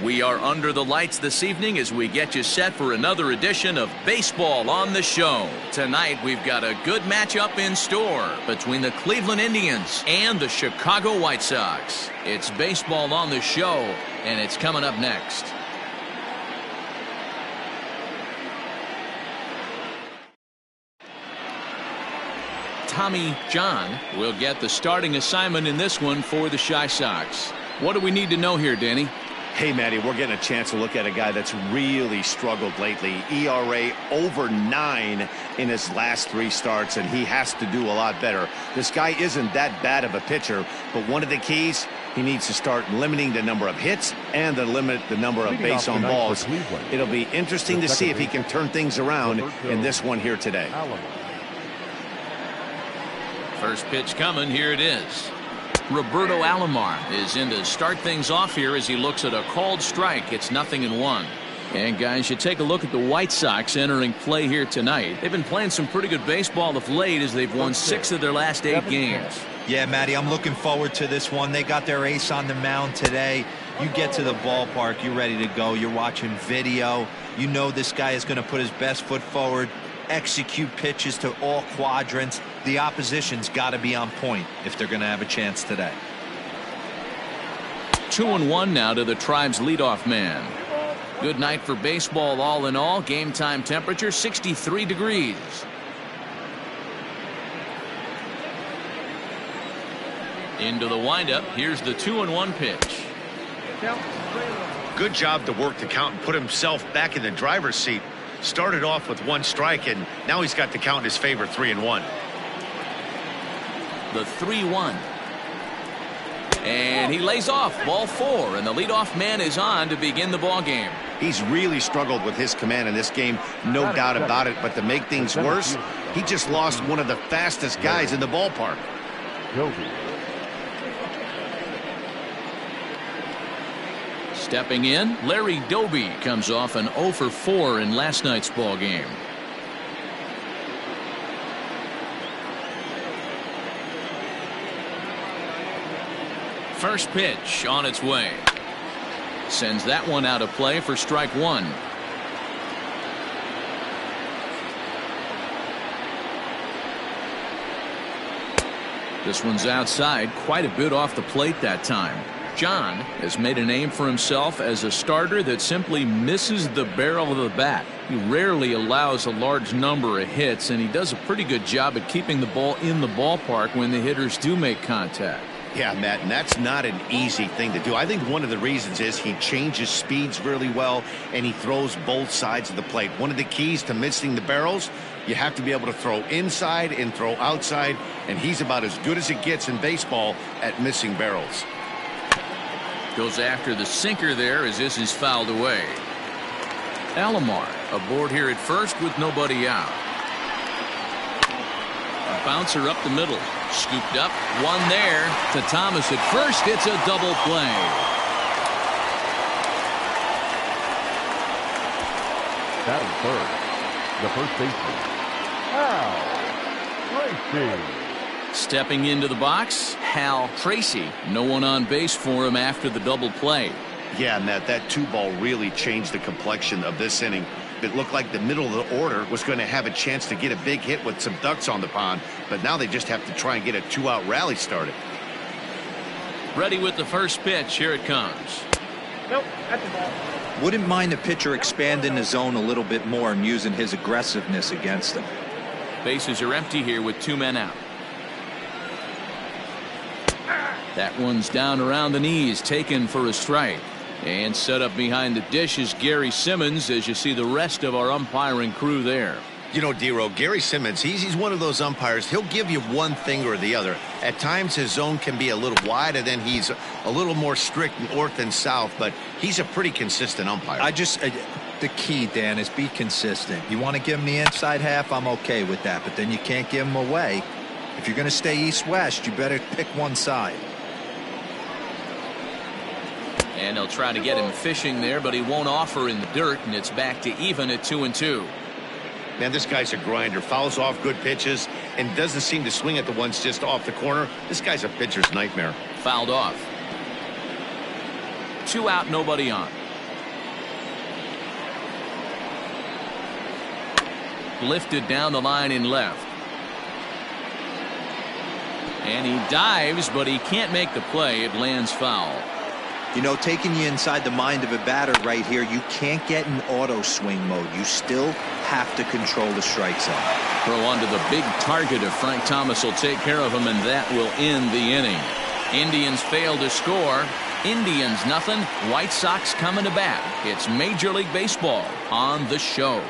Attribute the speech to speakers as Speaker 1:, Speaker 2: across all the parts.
Speaker 1: We are under the lights this evening as we get you set for another edition of Baseball on the Show. Tonight we've got a good matchup in store between the Cleveland Indians and the Chicago White Sox. It's Baseball on the Show, and it's coming up next. Tommy John will get the starting assignment in this one for the Chi Sox. What do we need to know here, Danny?
Speaker 2: Hey, Matty, we're getting a chance to look at a guy that's really struggled lately. ERA over 9 in his last 3 starts, and he has to do a lot better. This guy isn't that bad of a pitcher, but one of the keys, he needs to start limiting the number of hits and to limit the number of base on balls. It'll be interesting to see if he can turn things around in this one here today.
Speaker 1: First pitch coming. Here it is. Roberto Alomar is in to start things off here as he looks at a called strike. It's 0-1. And guys, you take a look at the White Sox entering play here tonight. They've been playing some pretty good baseball of late as they've won 6 of their last 8 games.
Speaker 3: Yeah, Matty, I'm looking forward to this one. They got their ace on the mound today. You get to the ballpark, you're ready to go. You're watching video. You know this guy is going to put his best foot forward, execute pitches to all quadrants. The opposition's got to be on point if they're going to have a chance today.
Speaker 1: 2-1 now to the Tribe's leadoff man. Good night for baseball all in all. Game time temperature 63 degrees. Into the windup. Here's the 2-1 pitch.
Speaker 2: Good job to work the count and put himself back in the driver's seat. Started off with 1 strike, and now he's got the count in his favor, 3-1.
Speaker 1: The 3-1. And he lays off ball 4, and the leadoff man is on to begin the ball game.
Speaker 2: He's really struggled with his command in this game, no doubt about it. But to make things worse, he just lost one of the fastest guys in the ballpark.
Speaker 1: Stepping in, Larry Doby comes off an 0 for 4 in last night's ball game. First pitch on its way. Sends that one out of play for strike 1. This one's outside, quite a bit off the plate that time. John has made a name for himself as a starter that simply misses the barrel of the bat. He rarely allows a large number of hits, and he does a pretty good job at keeping the ball in the ballpark when the hitters do make contact.
Speaker 2: Yeah, Matt, and that's not an easy thing to do. I think one of the reasons is he changes speeds really well, and he throws both sides of the plate. One of the keys to missing the barrels, you have to be able to throw inside and throw outside, and he's about as good as it gets in baseball at missing barrels.
Speaker 1: Goes after the sinker there as this is fouled away. Alomar aboard here at first with nobody out. A bouncer up the middle. Scooped up. One there to Thomas at first. It's a double play.
Speaker 4: Batting third, the first baseman, Hal Tracy.
Speaker 1: Stepping into the box, Hal Tracy. No one on base for him after the double play.
Speaker 2: Yeah, Matt, that 2-ball really changed the complexion of this inning. It looked like the middle of the order was going to have a chance to get a big hit with some ducks on the pond, but now they just have to try and get a 2-out rally started.
Speaker 1: Ready with the first pitch. Here it comes.
Speaker 3: Nope, that's a ball. Wouldn't mind the pitcher expanding the zone a little bit more and using his aggressiveness against him.
Speaker 1: Bases are empty here with 2 men out. That one's down around the knees, taken for a strike. And set up behind the dish is Gary Simmons as you see the rest of our umpiring crew there.
Speaker 2: You know, D-Row, Gary Simmons, he's one of those umpires. He'll give you one thing or the other. At times his zone can be a little wide, and then he's a little more strict north and south, but he's a pretty consistent umpire.
Speaker 3: The key, Dan, is be consistent. You want to give him the inside half, I'm okay with that, but then you can't give him away. If you're going to stay east-west, you better pick one side.
Speaker 1: And they'll try to get him fishing there, but he won't offer in the dirt, and it's back to even at 2-2.
Speaker 2: Man, this guy's a grinder. Fouls off good pitches and doesn't seem to swing at the ones just off the corner. This guy's a pitcher's nightmare.
Speaker 1: Fouled off. 2 out, nobody on. lifted down the line in left. And he dives, but he can't make the play. It lands foul.
Speaker 3: You know, taking you inside the mind of a batter right here, you can't get in auto swing mode. You still have to control the strike zone.
Speaker 1: Throw onto the big target if Frank Thomas will take care of him, and that will end the inning. Indians fail to score. Indians nothing. White Sox coming to bat. It's Major League Baseball on the show.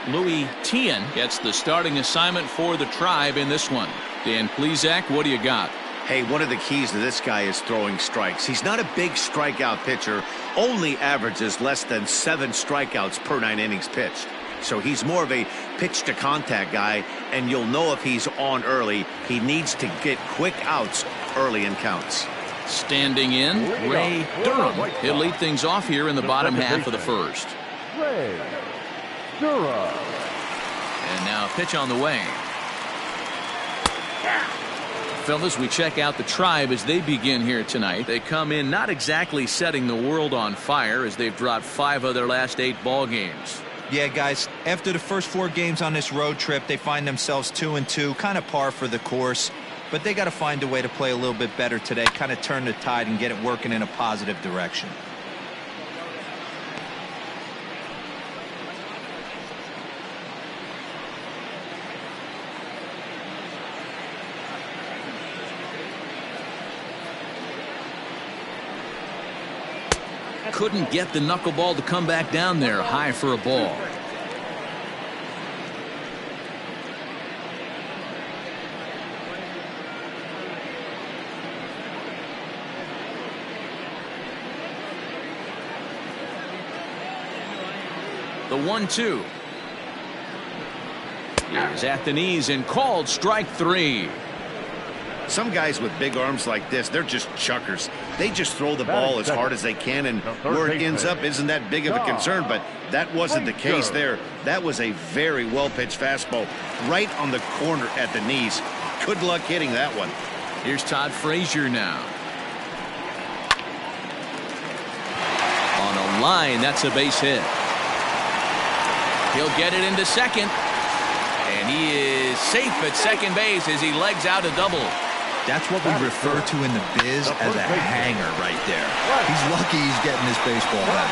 Speaker 1: Louis Tian gets the starting assignment for the Tribe in this one. Dan Plesac, what do you got?
Speaker 2: Hey, one of the keys to this guy is throwing strikes. He's not a big strikeout pitcher, only averages less than 7 strikeouts per 9 innings pitched. So he's more of a pitch to contact guy, and you'll know if he's on early. He needs to get quick outs early in counts.
Speaker 1: Standing in, Ray Durham. He'll lead things off here in the bottom half of the first.
Speaker 4: Ray Durham.
Speaker 1: And now pitch on the way. Fellas, we check out the Tribe as they begin here tonight. They come in not exactly setting the world on fire, as they've dropped 5 of their last 8 ball games.
Speaker 3: Yeah, guys, after the first 4 games on this road trip, they find themselves 2-2, kind of par for the course. But they got to find a way to play a little bit better today, kind of turn the tide and get it working in a positive direction.
Speaker 1: Couldn't get the knuckleball to come back down there high for a ball. The 1-2 is at the knees and called strike 3.
Speaker 2: Some guys with big arms like this, they're just chuckers. They just throw the ball as hard as they can, and where it ends up isn't that big of a concern, but that wasn't the case there. That was a very well-pitched fastball right on the corner at the knees. Good luck hitting that one.
Speaker 1: Here's Todd Frazier now. On a line, that's a base hit. He'll get it into second, and he is safe at second base as he legs out a double.
Speaker 3: That's what we refer to in the biz as a hanger right there. He's lucky he's getting this baseball back.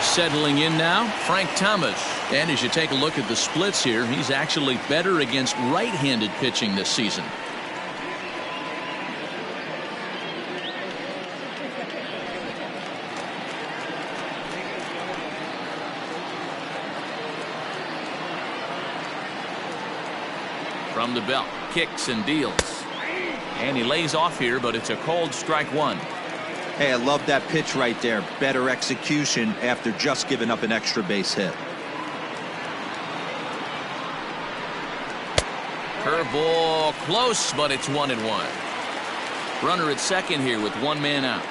Speaker 1: Settling in now, Frank Thomas. And as you take a look at the splits here, he's actually better against right-handed pitching this season. From the belt, kicks and deals. And he lays off here, but it's a cold strike 1.
Speaker 3: Hey, I love that pitch right there. Better execution after just giving up an extra base hit.
Speaker 1: Curveball close, but it's 1-1. Runner at second here with 1 man out.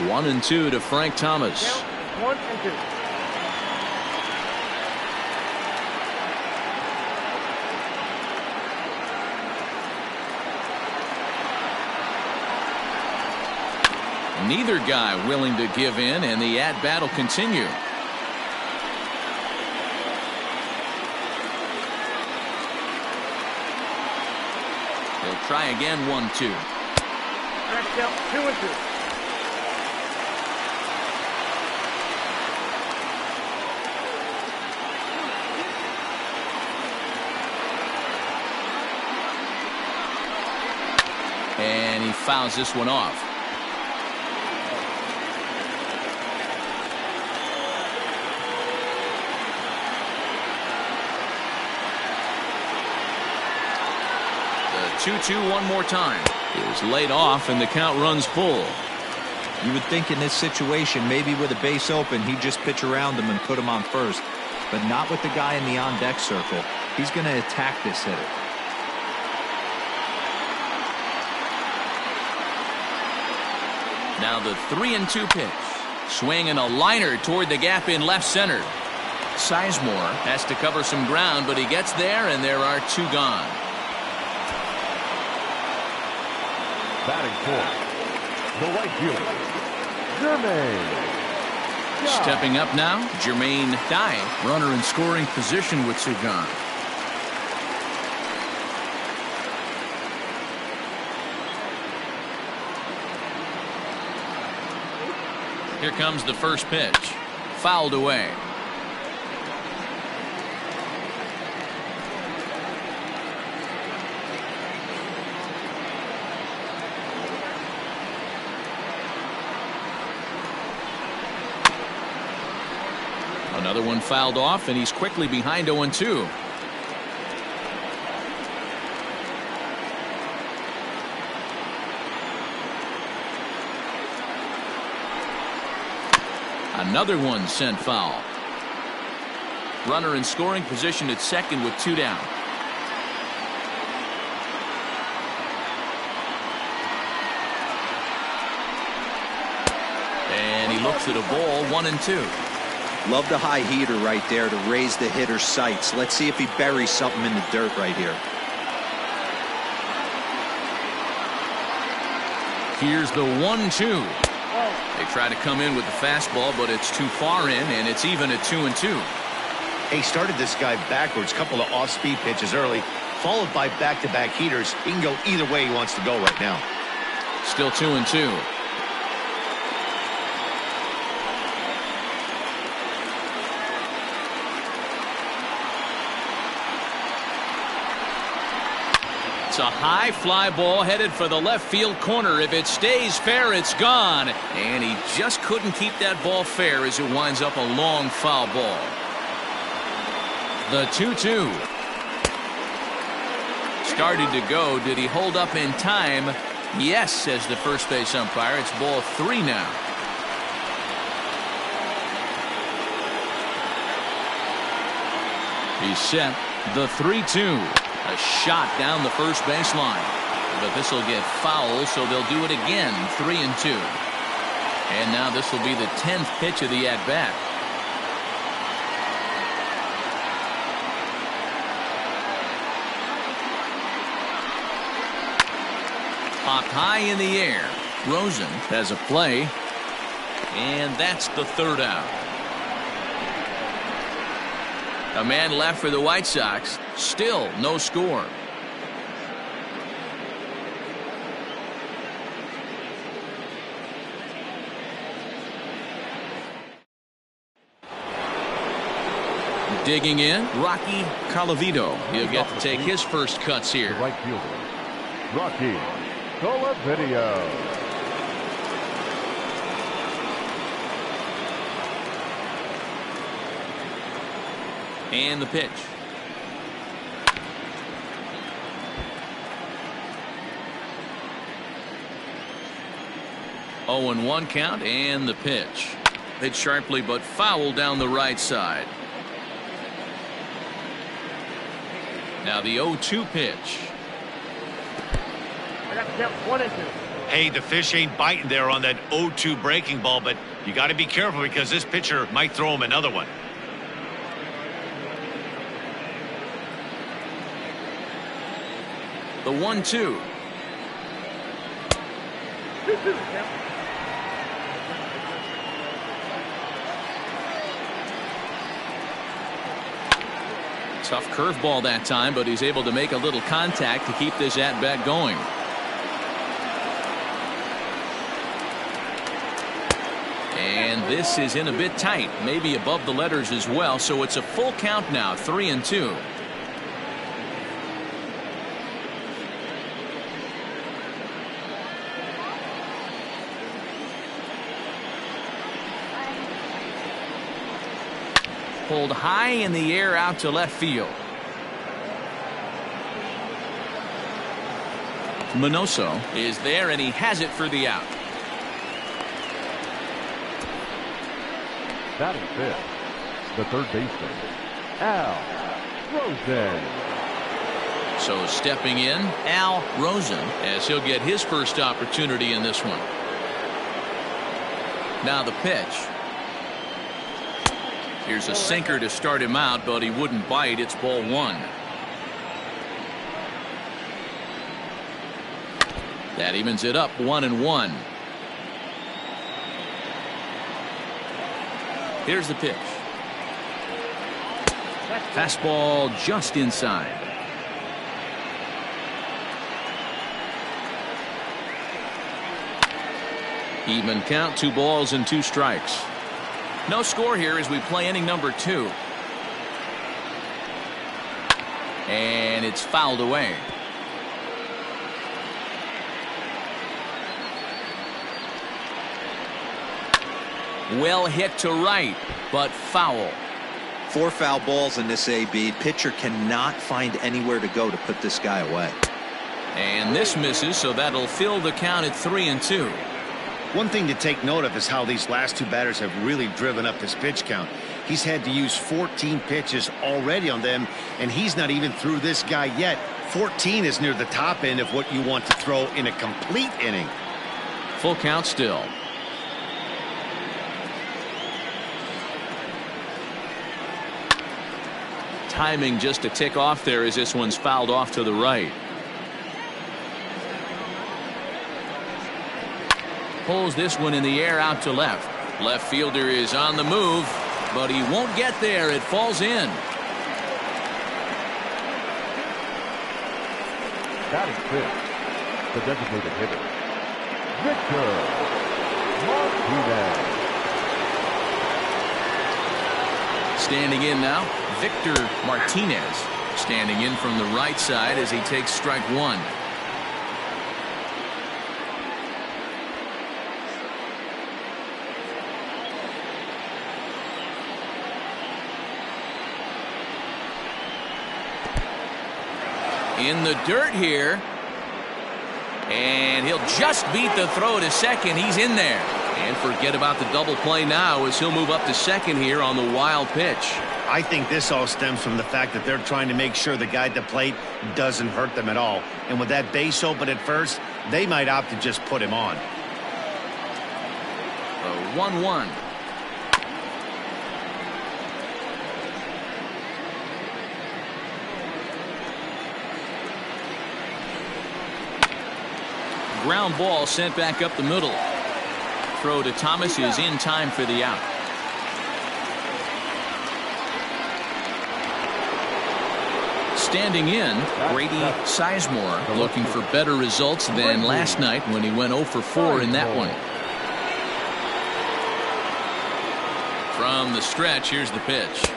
Speaker 1: One and 2 to Frank Thomas.
Speaker 4: 1 and 2.
Speaker 1: Neither guy willing to give in, and the at-bat will continue. He'll try again, 1-2.
Speaker 4: Next out, 2 and 2.
Speaker 1: And he fouls this one off. The 2-2 one more time is laid off, and the count runs full.
Speaker 3: You would think in this situation, maybe with a base open, he'd just pitch around him and put him on first. But not with the guy in the on-deck circle. He's going to attack this hitter.
Speaker 1: Now the 3-2 pitch. Swinging a liner toward the gap in left center. Sizemore has to cover some ground, but he gets there, and there are 2 gone.
Speaker 4: Batting fourth, the right fielder, Jermaine.
Speaker 1: Stepping up now, Jermaine Dye. Runner in scoring position with 2 gone. Here comes the first pitch. Fouled away. Another one fouled off, and he's quickly behind 0-2. Another one sent foul. Runner in scoring position at second with 2 down. And he looks at a ball, 1-2.
Speaker 3: Love the high heater right there to raise the hitter's sights. Let's see if he buries something in the dirt right here.
Speaker 1: Here's the 1-2. They try to come in with the fastball, but it's too far in, and it's even at 2-2.
Speaker 2: He started this guy backwards, couple of off-speed pitches early, followed by back-to-back heaters. He can go either way he wants to go right now.
Speaker 1: Still 2-2. It's a high fly ball headed for the left field corner. If it stays fair, it's gone. And he just couldn't keep that ball fair as it winds up a long foul ball. The 2-2. Started to go. Did he hold up in time? Yes, says the first base umpire. It's ball 3 now. He's set. The 3-2. A shot down the first baseline. But this will get foul, so they'll do it again. 3-2. And now this will be the 10th pitch of the at-bat. Popped high in the air. Rosen has a play. And that's the 3rd out. A man left for the White Sox. Still no score. Digging in, Rocky Colavito. He'll get to take his first cuts here.
Speaker 4: The right fielder, Rocky Colavito.
Speaker 1: And the pitch. Oh, and 1 count, and the pitch. Hit sharply but foul down the right side. Now the 0-2 pitch.
Speaker 4: I got the count 1-2.
Speaker 2: Hey, the fish ain't biting there on that 0-2 breaking ball, but you got to be careful because this pitcher might throw him another one.
Speaker 1: The 1-2. Tough curveball that time, but he's able to make a little contact to keep this at-bat going. And this is in a bit tight, maybe above the letters as well, so it's a full count now, 3-2. Pulled high in the air out to left field. Minoso is there, and he has it for the out.
Speaker 4: Batting fifth, the 3rd baseman, Al Rosen.
Speaker 1: So stepping in, Al Rosen, as he'll get his first opportunity in this one. Now the pitch. Here's a sinker to start him out, but he wouldn't bite. It's ball one. That evens it up 1-1. Here's the pitch. Fastball just inside. Even count, 2 balls and 2 strikes. No score here as we play inning number 2. And it's fouled away. Well hit to right, but foul.
Speaker 3: 4 foul balls in this AB. Pitcher cannot find anywhere to go to put this guy away.
Speaker 1: And this misses, so that'll fill the count at 3-2.
Speaker 2: One thing to take note of is how these last 2 batters have really driven up this pitch count. He's had to use 14 pitches already on them, and he's not even through this guy yet. 14 is near the top end of what you want to throw in a complete inning.
Speaker 1: Full count still. Timing just a tick off there as this one's fouled off to the right. Pulls this one in the air out to left. Left fielder is on the move, but he won't get there. It falls in.
Speaker 4: Batting fifth, the designated hitter, Victor Martinez.
Speaker 1: Standing in now, Victor Martinez. Standing in from the right side as he takes strike 1. In the dirt here, and he'll just beat the throw to second. He's in there, and forget about the double play now as he'll move up to second here on the wild pitch.
Speaker 2: I think this all stems from the fact that they're trying to make sure the guy at the plate doesn't hurt them at all, and with that base open at first, they might opt to just put him on.
Speaker 1: 1-1. Ground ball sent back up the middle. Throw to Thomas is in time for the out. Standing in, Grady Sizemore looking for better results than last night when he went 0 for 4 in that one. From the stretch, here's the pitch.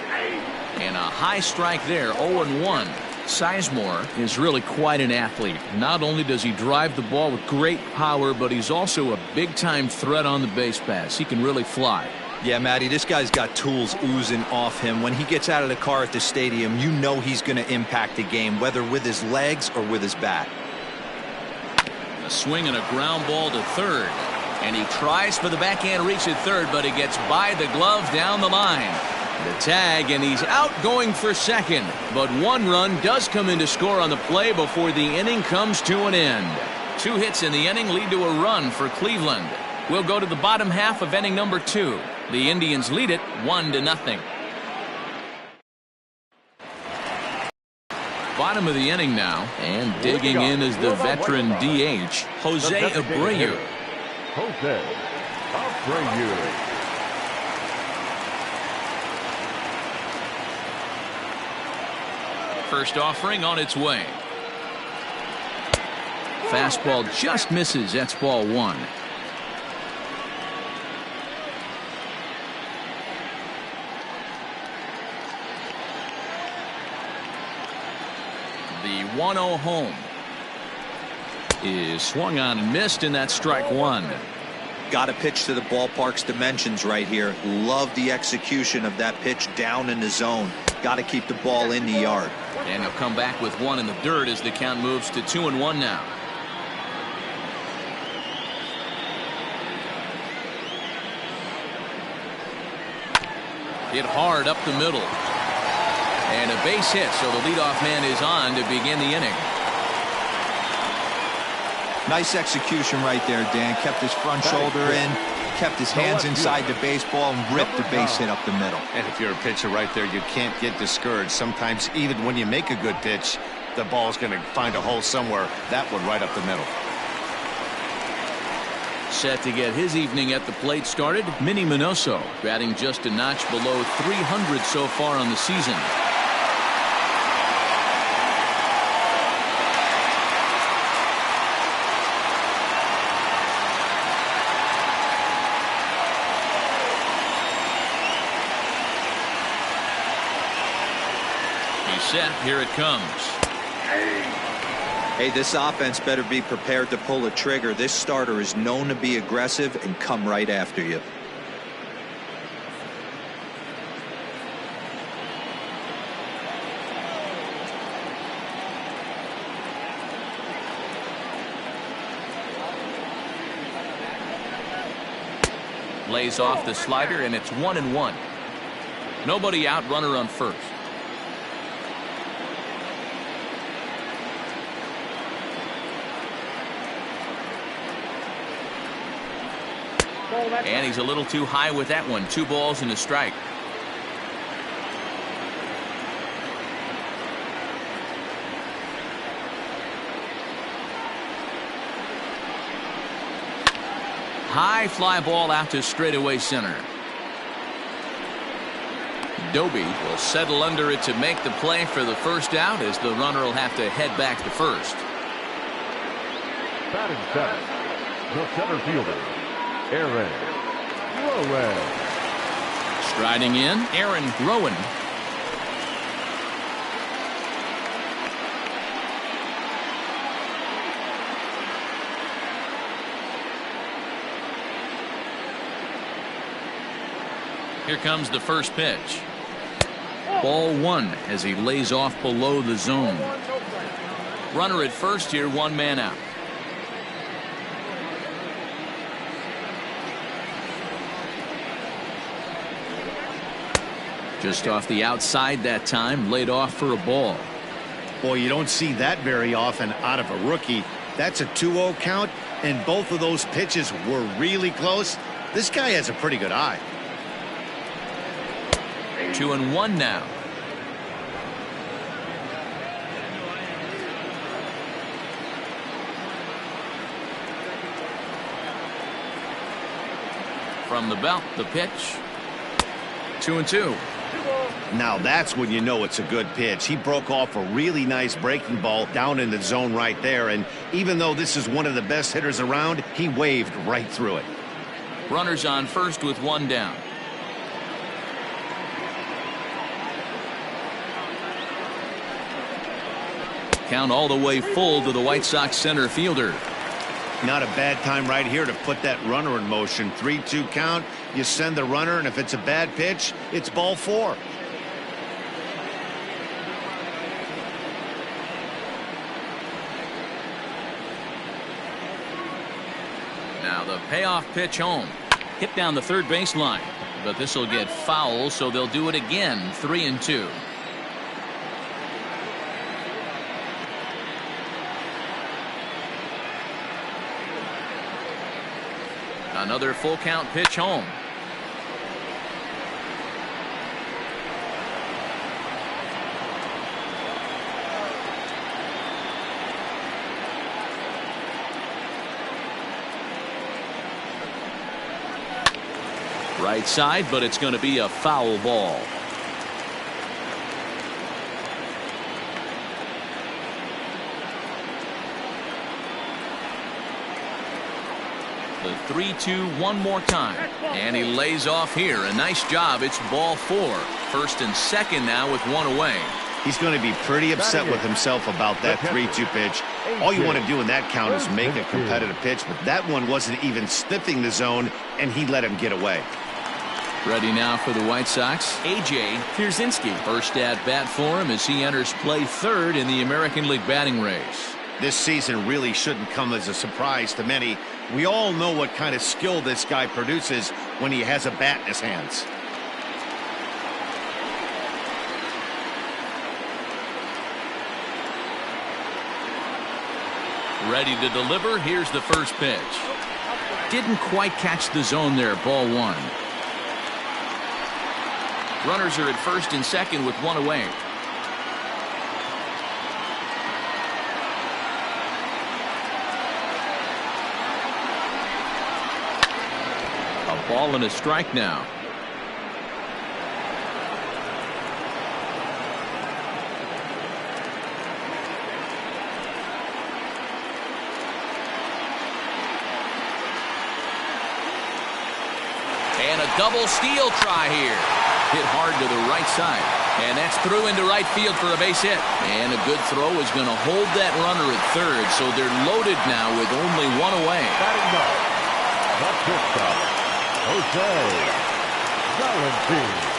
Speaker 1: And a high strike there, 0-1. Sizemore is really quite an athlete. Not only does he drive the ball with great power, but he's also a big-time threat on the base pass. He can really fly.
Speaker 3: Yeah, Matty, this guy's got tools oozing off him. When he gets out of the car at the stadium, you know he's going to impact the game, whether with his legs or with his bat.
Speaker 1: A swing and a ground ball to third. And he tries for the backhand reach at third, but he gets by the glove down the line. The tag, and he's out going for second. But 1 run does come in to score on the play before the inning comes to an end. 2 hits in the inning lead to a run for Cleveland. We'll go to the bottom half of inning number 2. The Indians lead it 1-0. Bottom of the inning now, and digging in is the veteran DH, Jose Abreu.
Speaker 4: Jose Abreu.
Speaker 1: First offering on its way. Fastball just misses. That's ball 1. The 1-0 home is swung on and missed, and that's strike 1.
Speaker 3: Got to pitch to the ballpark's dimensions right here. Love the execution of that pitch down in the zone. Got to keep the ball in the yard.
Speaker 1: And he'll come back with 1 in the dirt as the count moves to 2-1 now. Hit hard up the middle. And a base hit, so the leadoff man is on to begin the inning.
Speaker 3: Nice execution right there, Dan. Kept his front shoulder in, kept his hands inside the baseball and ripped the base hit up the middle.
Speaker 2: And if you're a pitcher right there, you can't get discouraged. Sometimes even when you make a good pitch, the ball's going to find a hole somewhere. That one right up the middle.
Speaker 1: Set to get his evening at the plate started, Minnie Minoso, batting just a notch below 300 so far on the season. He's set. Here it comes.
Speaker 3: Hey, this offense better be prepared to pull a trigger. This starter is known to be aggressive and come right after you.
Speaker 1: Lays off the slider, and it's 1-1. Nobody out, runner on first. And he's a little too high with that one. 2 balls and a strike. High fly ball out to straightaway center. Doby will settle under it to make the play for the first out, as the runner will have to head back to first.
Speaker 4: Batting 7, the center fielder, Aaron Rowan.
Speaker 1: Striding in, Aaron Rowan. Here comes the first pitch. Ball 1 as he lays off below the zone. Runner at first here, 1 man out. Just off the outside that time, laid off for a ball.
Speaker 2: Boy, you don't see that very often out of a rookie. That's a 2-0 count, and both of those pitches were really close. This guy has a pretty good eye.
Speaker 1: 2-1 now. From the belt, the pitch. 2-2.
Speaker 2: Now that's when you know it's a good pitch. He broke off a really nice breaking ball down in the zone right there, and even though this is one of the best hitters around, he waved right through it.
Speaker 1: Runners on first with 1 down. Count all the way full to the White Sox center fielder.
Speaker 2: Not a bad time right here to put that runner in motion. 3-2 count. You send the runner, and if it's a bad pitch, it's ball 4.
Speaker 1: Now the payoff pitch home. Hit down the third baseline. But this will get foul, so they'll do it again. 3-2. Another full count pitch home. Right side, but it's going to be a foul ball. The 3-2 one more time, and he lays off here. A nice job. It's ball 4. First and second now with 1 away.
Speaker 2: He's going to be pretty upset with himself about that 3-2 pitch. All you want to do in that count is make a competitive pitch, but that one wasn't even sniffing the zone, and he let him get away.
Speaker 1: Ready now for the White Sox, A.J. Pierzynski. First at bat for him as he enters play third in the American League batting race.
Speaker 2: This season really shouldn't come as a surprise to many. We all know what kind of skill this guy produces when he has a bat in his hands.
Speaker 1: Ready to deliver. Here's the first pitch. Didn't quite catch the zone there. Ball one. Runners are at first and second with one away. A ball and a strike now. And a double steal try here. Hit hard to the right side. And that's through into right field for a base hit. And a good throw is going to hold that runner at third. So they're loaded now with only one away.
Speaker 4: Batting up, the shortstop, Jose Valentine.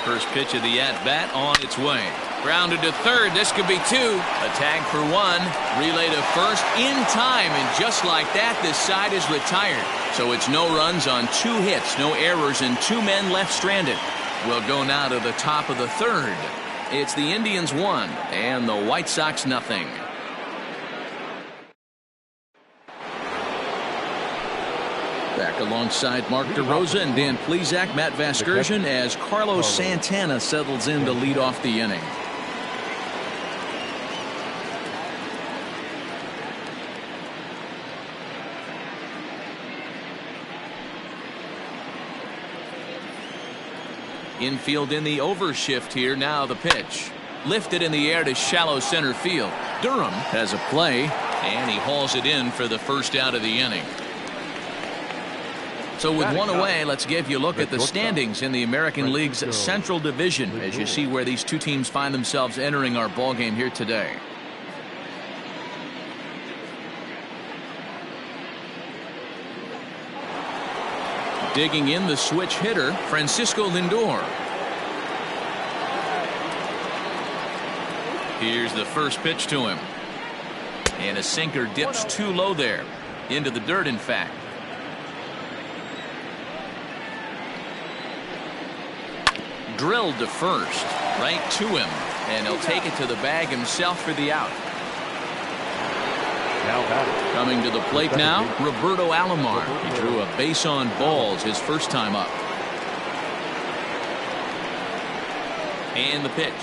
Speaker 1: First pitch of the at-bat on its way. Grounded to third. This could be two. A tag for one. Relay to first in time. And just like that, this side is retired. So it's no runs on 2 hits, no errors, and 2 men left stranded. We'll go now to the top of the third. It's the Indians 1 and the White Sox nothing. Back alongside Mark DeRosa and Dan Plesac, Matt Vasgersian, as Carlos Santana settles in to lead off the inning. Infield in the overshift here. Now the pitch. Lifted in the air to shallow center field. Durham has a play, and he hauls it in for the first out of the inning. So with one away, let's give you a look at the standings in the American League's Central Division as you see where these two teams find themselves entering our ball game here today. Digging in the switch hitter, Francisco Lindor. Here's the first pitch to him. And a sinker dips too low there. Into the dirt, in fact. Drilled to first, right to him, and he'll take it to the bag himself for the out. Coming to the plate now, Roberto Alomar. He drew a base on balls his first time up. And the pitch.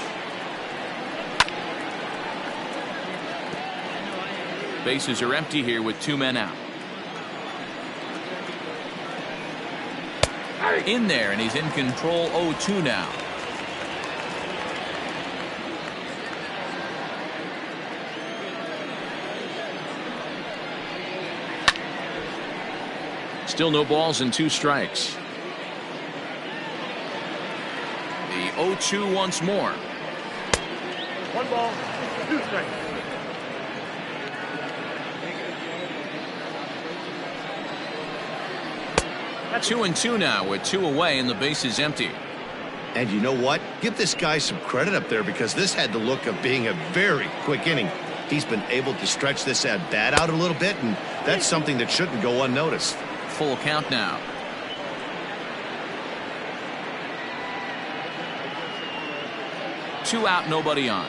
Speaker 1: Bases are empty here with 2 men out. In there, and he's in control. 0-2 now. Still no balls and 2 strikes. The 0-2 once more.
Speaker 4: 1 ball, 2 strikes.
Speaker 1: That's 2-2 now with 2 away and the base is empty.
Speaker 2: And you know what? Give this guy some credit up there because this had the look of being a very quick inning. He's been able to stretch this at bat out a little bit, and that's something that shouldn't go unnoticed.
Speaker 1: Full count now. Two out, nobody on.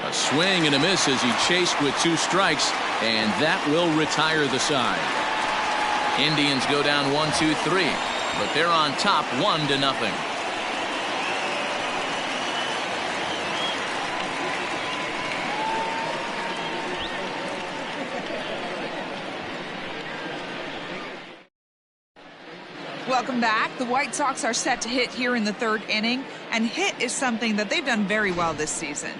Speaker 1: A swing and a miss as he chased with 2 strikes, and that will retire the side. Indians go down 1-2-3, but they're on top 1-0.
Speaker 5: Welcome back. The White Sox are set to hit here in the 3rd inning, and hit is something that they've done very well this season.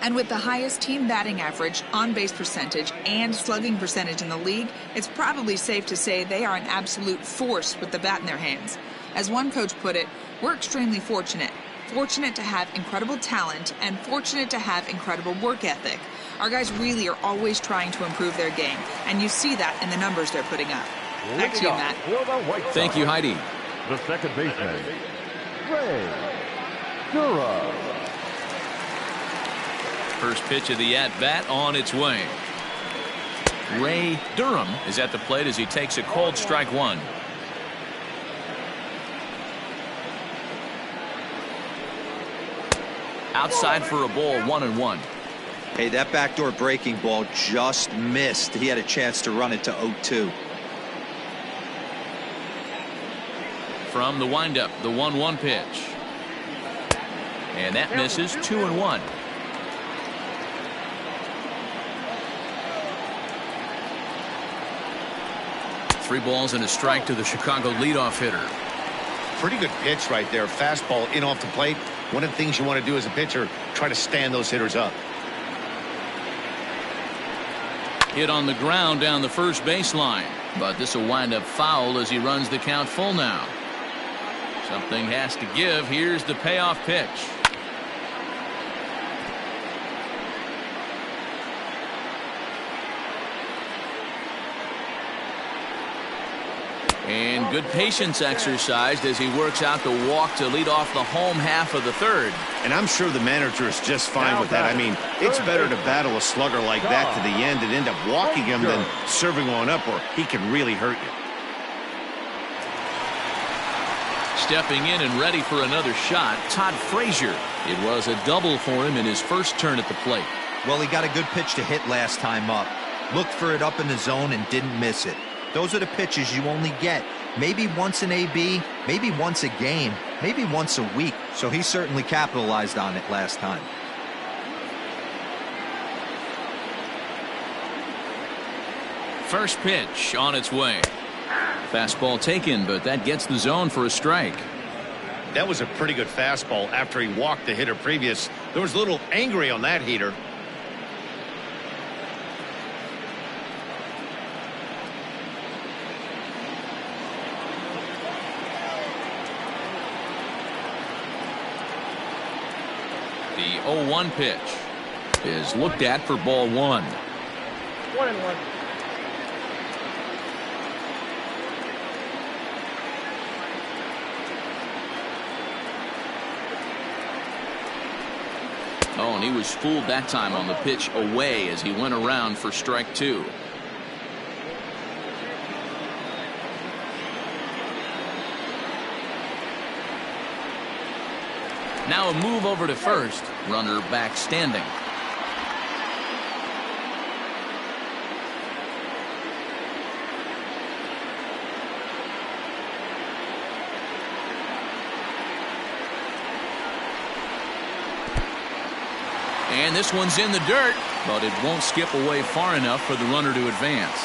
Speaker 5: And with the highest team batting average, on-base percentage, and slugging percentage in the league, it's probably safe to say they are an absolute force with the bat in their hands. As one coach put it, we're extremely fortunate. Fortunate to have incredible talent and fortunate to have incredible work ethic. Our guys really are always trying to improve their game, and you see that in the numbers they're putting up. Back to you, Matt.
Speaker 1: Thank you, Heidi.
Speaker 4: The second baseman, Ray Durham.
Speaker 1: First pitch of the at-bat on its way. Ray Durham is at the plate as he takes a cold strike one. Outside for a ball, 1-1.
Speaker 3: Hey, that backdoor breaking ball just missed. He had a chance to run it to 0-2.
Speaker 1: From the windup, the 1-1 pitch. And that misses, 2-1. Three balls and a strike to the Chicago leadoff hitter.
Speaker 2: Pretty good pitch right there. Fastball in off the plate. One of the things you want to do as a pitcher, try to stand those hitters up.
Speaker 1: Hit on the ground down the first baseline, but this will wind up foul as he runs the count full now. Something has to give. Here's the payoff pitch. And good patience exercised as he works out the walk to lead off the home half of the third.
Speaker 2: And I'm sure the manager is just fine with that. I mean, it's better to battle a slugger like that to the end and end up walking him than serving one up, or he can really hurt you.
Speaker 1: Stepping in and ready for another shot, Todd Frazier. It was a double for him in his first turn at the plate.
Speaker 3: Well, he got a good pitch to hit last time up. Looked for it up in the zone and didn't miss it. Those are the pitches you only get maybe once in AB, maybe once a game, maybe once a week. So he certainly capitalized on it last time.
Speaker 1: First pitch on its way. Fastball taken, but that gets the zone for a strike.
Speaker 2: That was a pretty good fastball after he walked the hitter previous. There was a little angry on that heater.
Speaker 1: The 0-1 pitch is looked at for ball one.
Speaker 4: 1-1.
Speaker 1: Oh, and he was fooled that time on the pitch away as he went around for strike two. Now a move over to first. Runner back standing. And this one's in the dirt, but it won't skip away far enough for the runner to advance.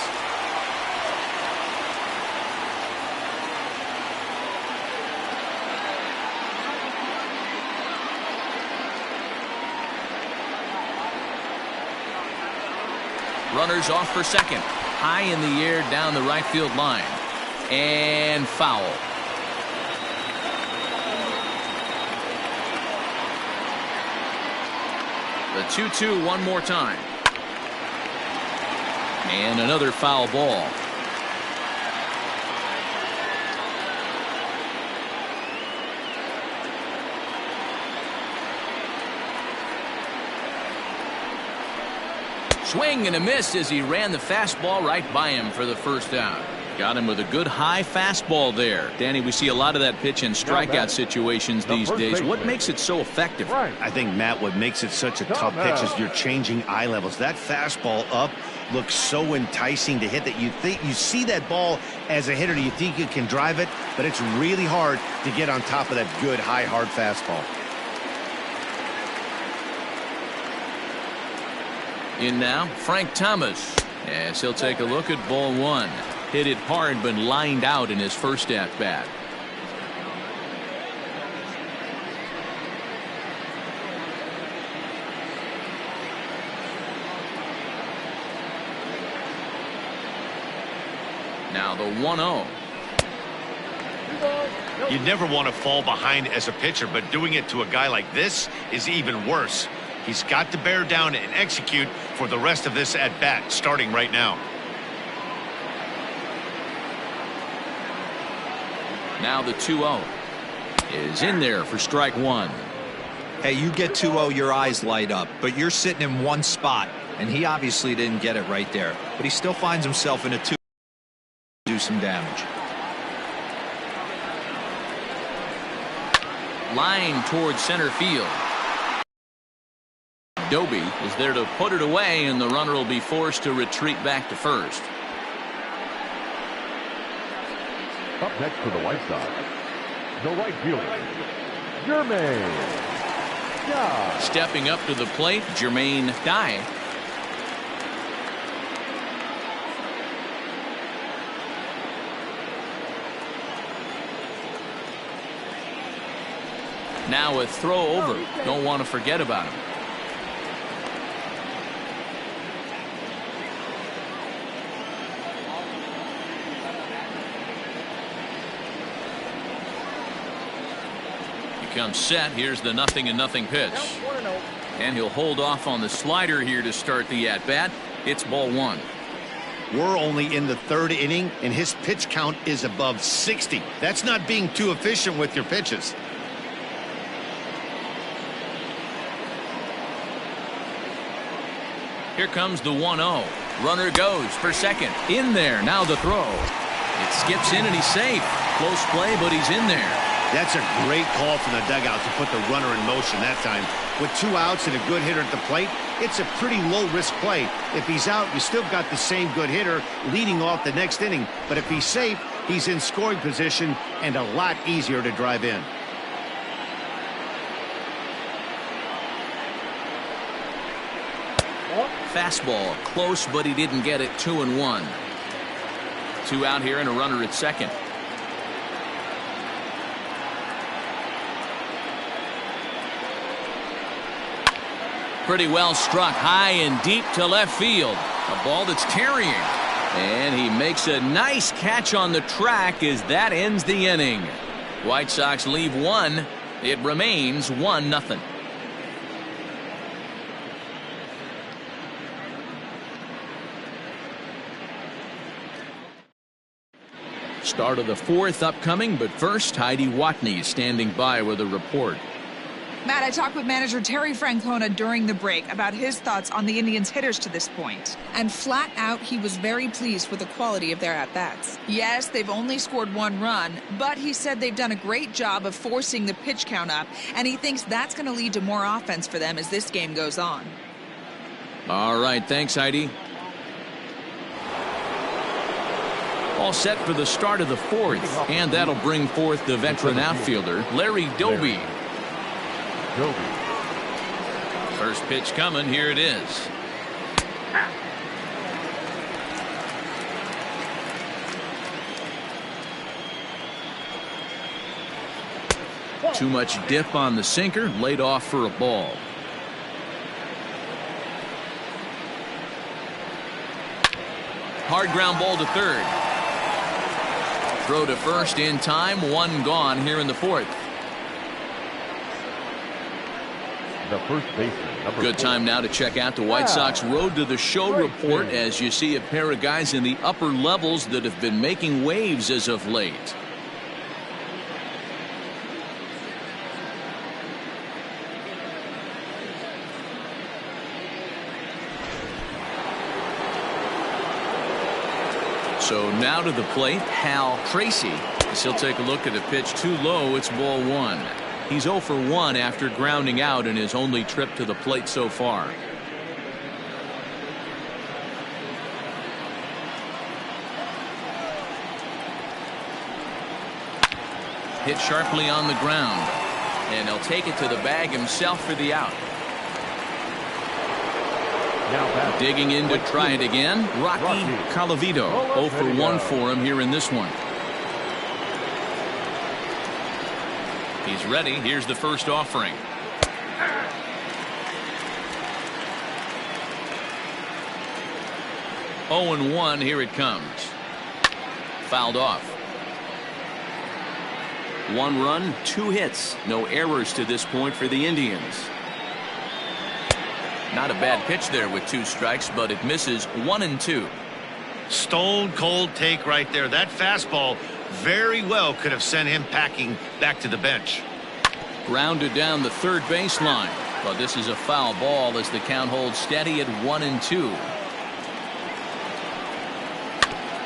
Speaker 1: Runners off for second. High in the air down the right field line. And foul. The 2-2 one more time. And another foul ball. Swing and a miss as he ran the fastball right by him for the first out. Got him with a good high fastball there. Danny, we see a lot of that pitch in strikeout situations these days. What makes it so effective?
Speaker 2: I think, Matt, what makes it such a tough pitch is you're changing eye levels. That fastball up looks so enticing to hit that you see that ball as a hitter, you think you can drive it, but it's really hard to get on top of that good high hard fastball.
Speaker 1: In now, Frank Thomas, as he'll take a look at ball one. Hit it hard, but lined out in his first at-bat. Now the 1-0.
Speaker 2: You never want to fall behind as a pitcher, but doing it to a guy like this is even worse. He's got to bear down and execute for the rest of this at-bat, starting right now.
Speaker 1: Now the 2-0 is in there for strike one.
Speaker 3: Hey, you get 2-0, your eyes light up, but you're sitting in one spot, and he obviously didn't get it right there. But he still finds himself in a 2 to do some damage.
Speaker 1: Line towards center field. Doby is there to put it away, and the runner will be forced to retreat back to first.
Speaker 4: Up next for the White Sox, the right fielder, Jermaine Dye.
Speaker 1: Stepping up to the plate, Jermaine Dye. Now a throw over. Don't want to forget about him. Comes set. Here's the 0-0 pitch. And he'll hold off on the slider here to start the at-bat. It's ball one.
Speaker 2: We're only in the third inning, and his pitch count is above 60. That's not being too efficient with your pitches.
Speaker 1: Here comes the 1-0. Runner goes for second. In there. Now the throw. It skips in and he's safe. Close play, but he's in there.
Speaker 2: That's a great call from the dugout to put the runner in motion that time. With 2 outs and a good hitter at the plate, it's a pretty low-risk play. If he's out, you still got the same good hitter leading off the next inning. But if he's safe, he's in scoring position and a lot easier to drive in.
Speaker 1: Fastball close, but he didn't get it. 2-1. 2 out here and a runner at second. Pretty well struck high and deep to left field. A ball that's tarrying. And he makes a nice catch on the track as that ends the inning. White Sox leave one. It remains 1-0. Start of the fourth upcoming, but first, Heidi Watney standing by with a report.
Speaker 5: Matt, I talked with manager Terry Francona during the break about his thoughts on the Indians' hitters to this point. And flat out, he was very pleased with the quality of their at-bats. Yes, they've only scored 1 run, but he said they've done a great job of forcing the pitch count up, and he thinks that's going to lead to more offense for them as this game goes on.
Speaker 1: All right, thanks, Heidi. All set for the start of the fourth, and that'll bring forth the veteran outfielder, Larry Doby. First pitch coming. Here it is. Too much dip on the sinker, laid off for a ball. Hard ground ball to third. Throw to first in time. 1 gone here in the fourth.
Speaker 4: The first baseman, number
Speaker 1: Good
Speaker 4: 4.
Speaker 1: time now to check out the White Sox Road to the Show report as you see a pair of guys in the upper levels that have been making waves as of late. So now to the plate, Hal Tracy. As he'll take a look at a pitch too low. It's ball 1. He's 0 for 1 after grounding out in his only trip to the plate so far. Hit sharply on the ground. And he'll take it to the bag himself for the out.
Speaker 4: Now
Speaker 1: Digging in to try it again, Rocky Colavito. 0 for 1 for him here in this one. He's ready. Here's the first offering. Oh and 1. Here it comes. Fouled off. 1 run, 2 hits. No errors to this point for the Indians. Not a bad pitch there with 2 strikes, but it misses 1-2.
Speaker 2: Stone cold take right there. That fastball very well could have sent him packing back to the bench.
Speaker 1: Grounded down the third baseline, but this is a foul ball as the count holds steady at 1-2.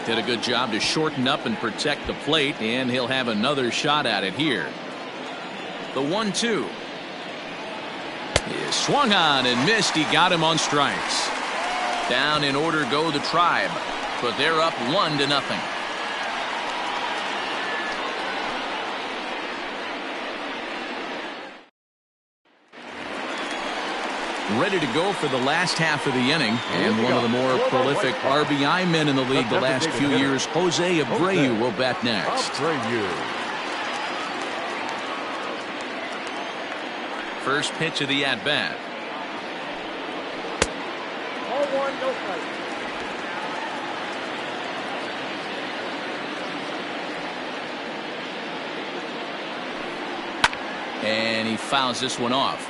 Speaker 1: Did a good job to shorten up and protect the plate, and he'll have another shot at it here. The 1-2 is swung on and missed. He got him on strikes. Down in order go the Tribe, but they're up 1-0. Ready to go for the last half of the inning, and one of the more prolific RBI men in the league the last few years, Jose Abreu, will bat next. First pitch of the at-bat.
Speaker 4: 0-1, no strike.
Speaker 1: And he fouls this one off.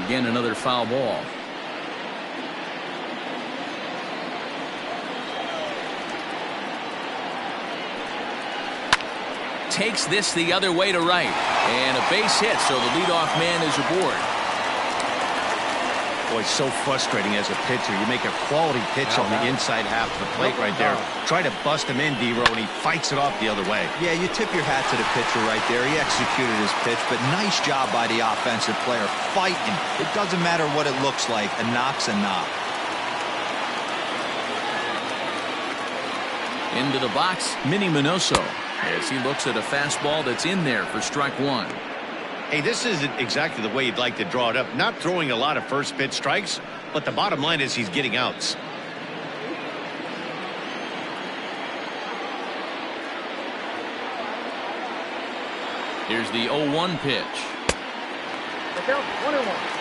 Speaker 1: Again, another foul ball. Takes this the other way to right, and a base hit, so the leadoff man is aboard.
Speaker 2: Boy, so frustrating as a pitcher. You make a quality pitch on the inside half of the plate right there. Try to bust him in, D-Row, and he fights it off the other way.
Speaker 3: Yeah, you tip your hat to the pitcher right there. He executed his pitch, but nice job by the offensive player fighting. It doesn't matter what it looks like. A knock's a knock.
Speaker 1: Into the box, Minnie Minoso, as he looks at a fastball that's in there for strike 1.
Speaker 2: Hey, this isn't exactly the way you'd like to draw it up. Not throwing a lot of first pitch strikes, but the bottom line is he's getting outs.
Speaker 1: Here's the 0-1 pitch.
Speaker 4: The count 1-1.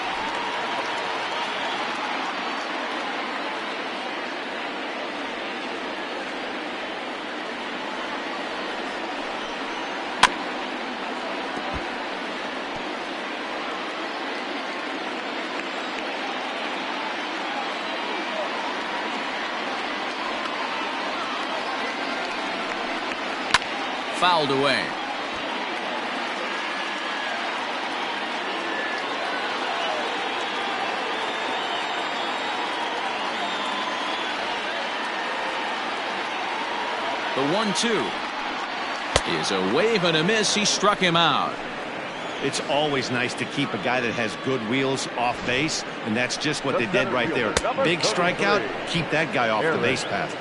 Speaker 1: Fouled away. The 1-2 is a wave and a miss. He struck him out.
Speaker 2: It's always nice to keep a guy that has good wheels off base, and that's just what they did right there. Big strikeout, keep that guy off the base path.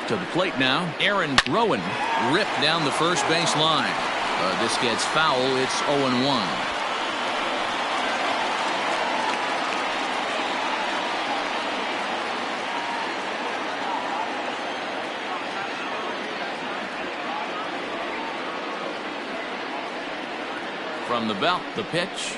Speaker 1: To the plate now, Aaron Rowan ripped down the first base line. This gets foul. It's 0-1. From the belt, the pitch.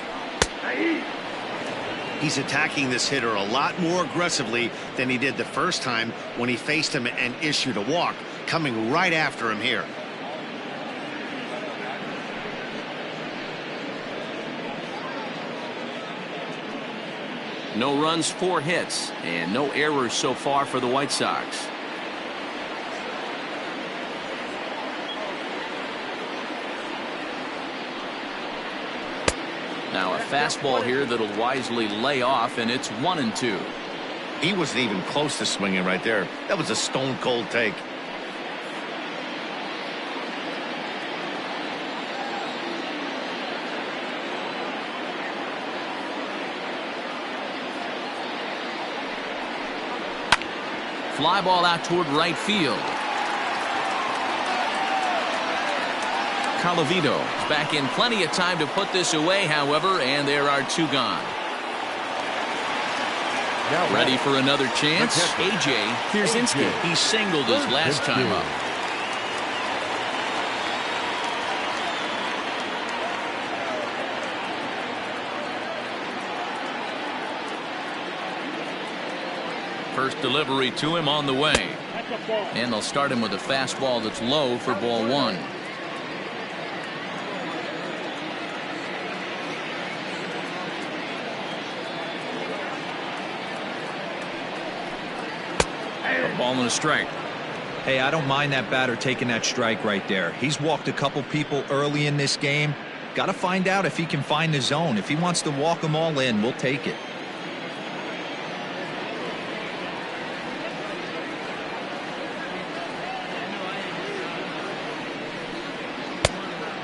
Speaker 2: He's attacking this hitter a lot more aggressively than he did the first time when he faced him and issued a walk. Coming right after him here.
Speaker 1: No runs, 4 hits, and no errors so far for the White Sox. Now a fastball here that'll wisely lay off, and it's 1-2.
Speaker 2: He wasn't even close to swinging right there. That was a stone cold take.
Speaker 1: Fly ball out toward right field. Carlovito is back in plenty of time to put this away, however, and there are 2 gone. Ready for another chance? A.J. Pierzynski. He singled his last time up. First delivery to him on the way. And they'll start him with a fastball that's low for ball one. A ball and a strike.
Speaker 3: Hey, I don't mind that batter taking that strike right there. He's walked a couple people early in this game. Got to find out if he can find the zone. If he wants to walk them all in, we'll take it.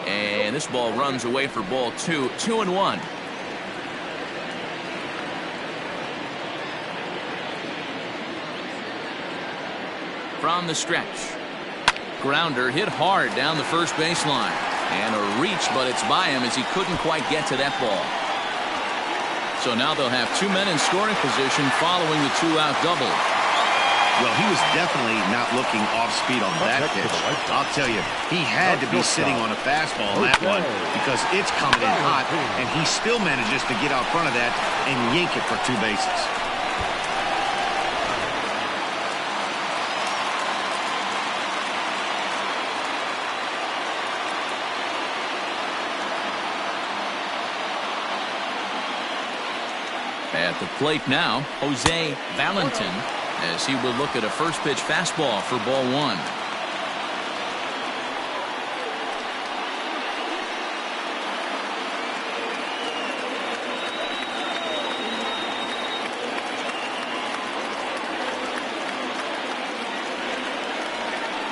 Speaker 1: And this ball runs away for ball two. 2-1. From the stretch. Grounder hit hard down the first baseline. And a reach, but it's by him as he couldn't quite get to that ball. So now they'll have two men in scoring position following the two-out double.
Speaker 2: Well, he was definitely not looking off speed on that pitch. I'll tell you, he had to be sitting on a fastball on that one because it's coming in hot, and he still manages to get out front of that and yank it for two bases.
Speaker 1: At the plate now, Jose Valentin, as he will look at a first pitch fastball for ball one.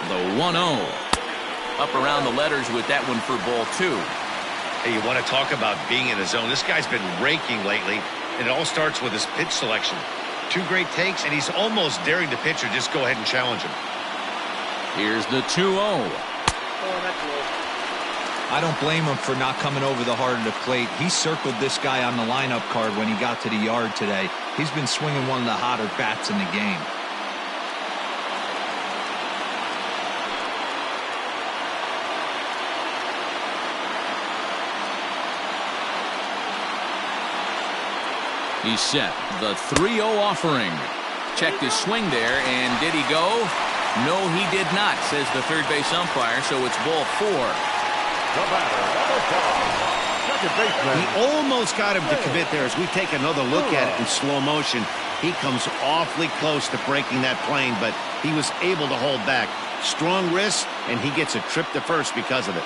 Speaker 1: The 1-0. Up around the letters with that one for ball two.
Speaker 6: Hey, you want to talk about being in the zone? This guy's been raking lately. And it all starts with his pitch selection. Two great takes, and he's almost daring the pitcher just go ahead and challenge him.
Speaker 1: Here's the 2-0.
Speaker 3: I don't blame him for not coming over the heart of the plate. He circled this guy on the lineup card when he got to the yard today. He's been swinging one of the hotter bats in the game.
Speaker 1: He's set. The 3-0 offering. Checked his swing there, and did he go? No, he did not, says the third base umpire, so it's ball four.
Speaker 2: He almost got him to commit there. As we take another look at it in slow motion, he comes awfully close to breaking that plane, but he was able to hold back. Strong wrist, and he gets a trip to first because of it.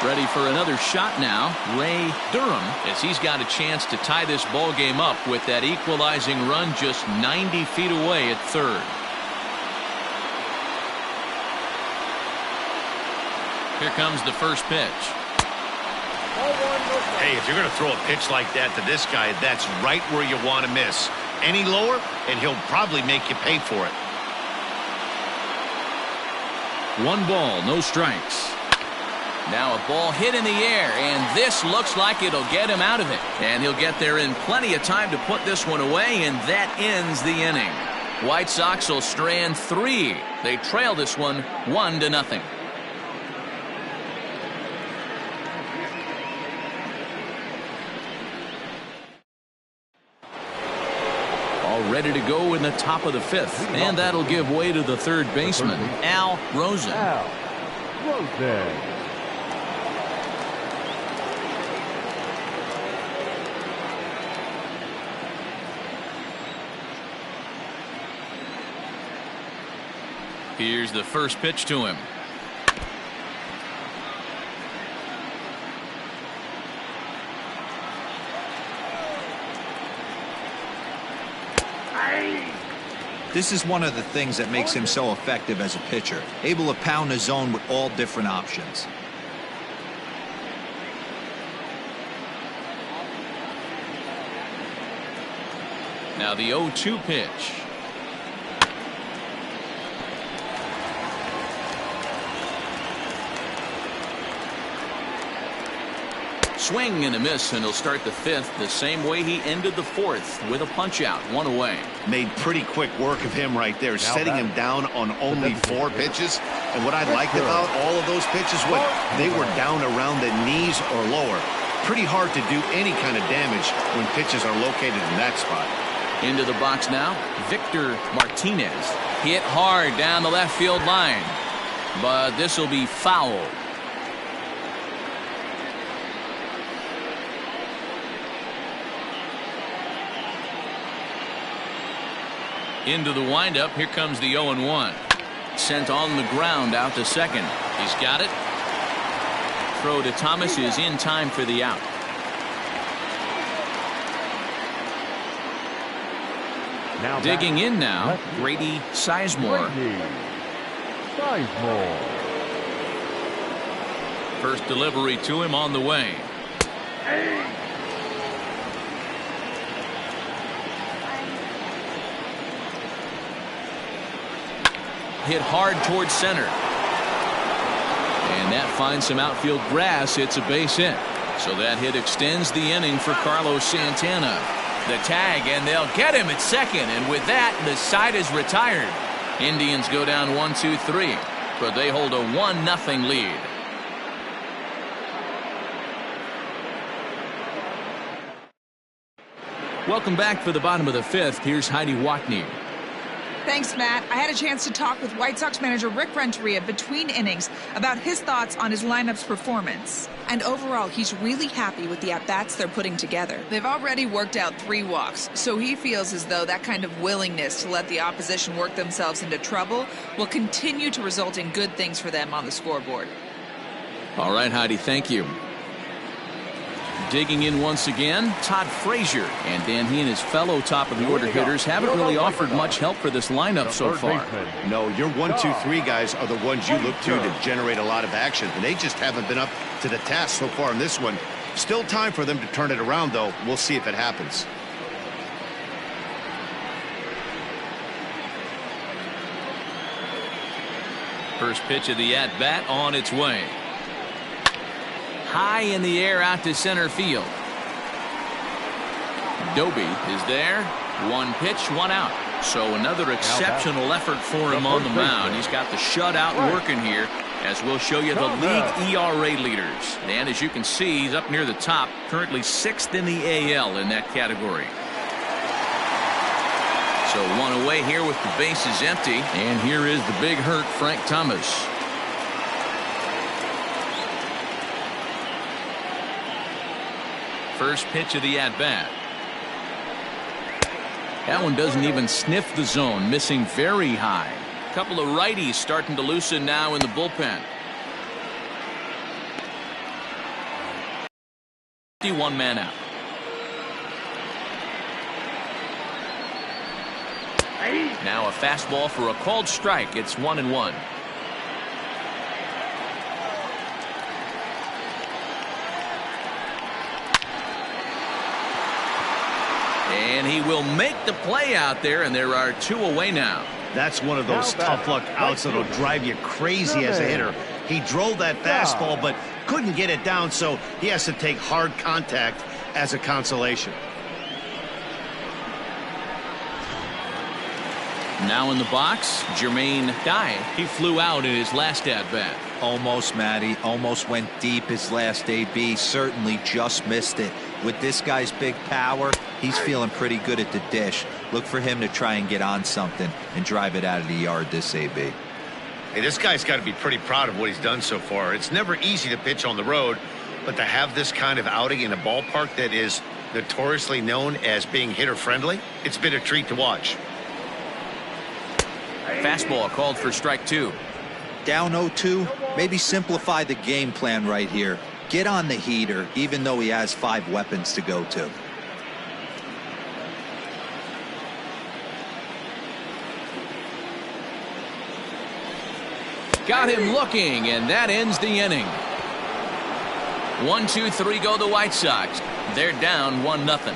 Speaker 1: Ready for another shot now, Ray Durham, as he's got a chance to tie this ball game up with that equalizing run just 90 feet away at third. Here comes the first pitch.
Speaker 6: Hey, if you're going to throw a pitch like that to this guy, that's right where you want to miss. Any lower, and he'll probably make you pay for it.
Speaker 1: 1 ball, no strikes. Now a ball hit in the air, and this looks like it'll get him out of it. And he'll get there in plenty of time to put this one away, and that ends the inning. White Sox will strand 3. They trail this one 1-0. All ready to go in the top of the 5th, and that'll give way to the third baseman, Al Rosen. Here's the first pitch to him.
Speaker 3: This is one of the things that makes him so effective as a pitcher, able to pound the zone with all different options.
Speaker 1: Now the 0-2 pitch. Swing and a miss, and he'll start the 5th the same way he ended the 4th with a punch out, 1 away.
Speaker 2: Made pretty quick work of him right there, setting him down on only 4 pitches. And what I liked about all of those pitches, they were down around the knees or lower. pretty hard to do any kind of damage when pitches are located in that spot.
Speaker 1: Into the box now, Victor Martinez. Hit hard down the left field line, but this will be foul. Into the windup. Here comes the 0-1. Sent on the ground out to second. He's got it. Throw to Thomas is in time for the out.
Speaker 7: Now
Speaker 1: digging in now, Grady Sizemore. First delivery to him on the way. Hit hard towards center. And that finds some outfield grass. It's a base hit. So that hit extends the inning for Carlos Santana. The tag, and they'll get him at second. And with that, the side is retired. Indians go down 1-2-3, but they hold a 1-0 lead. Welcome back for the bottom of the fifth. Here's Heidi Watney.
Speaker 5: Thanks, Matt. I had a chance to talk with White Sox manager Rick Renteria between innings about his thoughts on his lineup's performance. And overall, he's really happy with the at-bats they're putting together. They've already worked out 3 walks, so he feels as though that kind of willingness to let the opposition work themselves into trouble will continue to result in good things for them on the scoreboard.
Speaker 1: All right, Heidi, thank you. Digging in once again, Todd Frazier. And Dan, he and his fellow top-of-the-order hitters haven't really offered much help for this lineup so far.
Speaker 2: No, your 1-2-3 guys are the ones you look to generate a lot of action, and they just haven't been up to the task so far in this one. Still time for them to turn it around, though. We'll see if it happens.
Speaker 1: First pitch of the at-bat on its way. High in the air out to center field. Doby is there. 1 pitch, 1 out. So another exceptional effort for him on the mound. He's got the shutout working here, as we'll show you the league ERA leaders. And as you can see, he's up near the top, currently 6th in the AL in that category. So 1 away here with the bases empty. And here is the big hurt, Frank Thomas. First pitch of the at-bat. That one doesn't even sniff the zone, missing very high. A couple of righties starting to loosen now in the bullpen. 51 man out. Now a fastball for a called strike. It's 1-1. And he will make the play out there, and there are 2 away now.
Speaker 2: That's one of those tough luck outs that'll drive you crazy as a hitter. He drove that fastball, but couldn't get it down, so he has to take hard contact as a consolation.
Speaker 1: Now in the box, Jermaine Dye. He flew out in his last at-bat.
Speaker 3: Almost, Matty. Almost went deep his last AB. Certainly just missed it. With this guy's big power, he's feeling pretty good at the dish. Look for him to try and get on something and drive it out of the yard this AB.
Speaker 6: Hey, this guy's got to be pretty proud of what he's done so far. It's never easy to pitch on the road, but to have this kind of outing in a ballpark that is notoriously known as being hitter-friendly, it's been a treat to watch.
Speaker 1: Fastball called for strike 2.
Speaker 3: Down 0-2, maybe simplify the game plan right here. Get on the heater, even though he has 5 weapons to go to.
Speaker 1: Got him looking, and that ends the inning. 1-2-3 go the White Sox. They're down 1-0.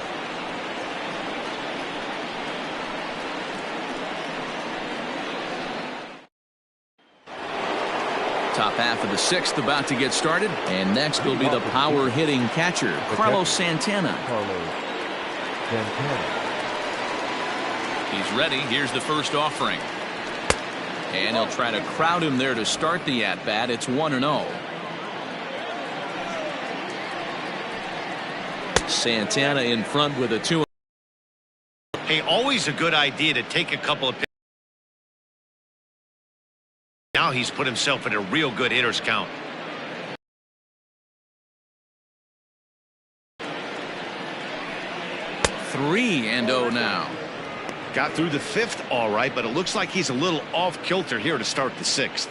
Speaker 1: Top half of the 6th about to get started, and next will be the power hitting catcher, Carlos Santana. He's ready. Here's the first offering. And he'll try to crowd him there to start the at-bat. It's 1-0. Santana in front with a 2.
Speaker 6: Hey, always a good idea to take a couple of pitches. Now he's put himself in a real good hitter's count.
Speaker 1: Three and 0 now.
Speaker 2: Got through the 5th all right, but it looks like he's a little off kilter here to start the 6th.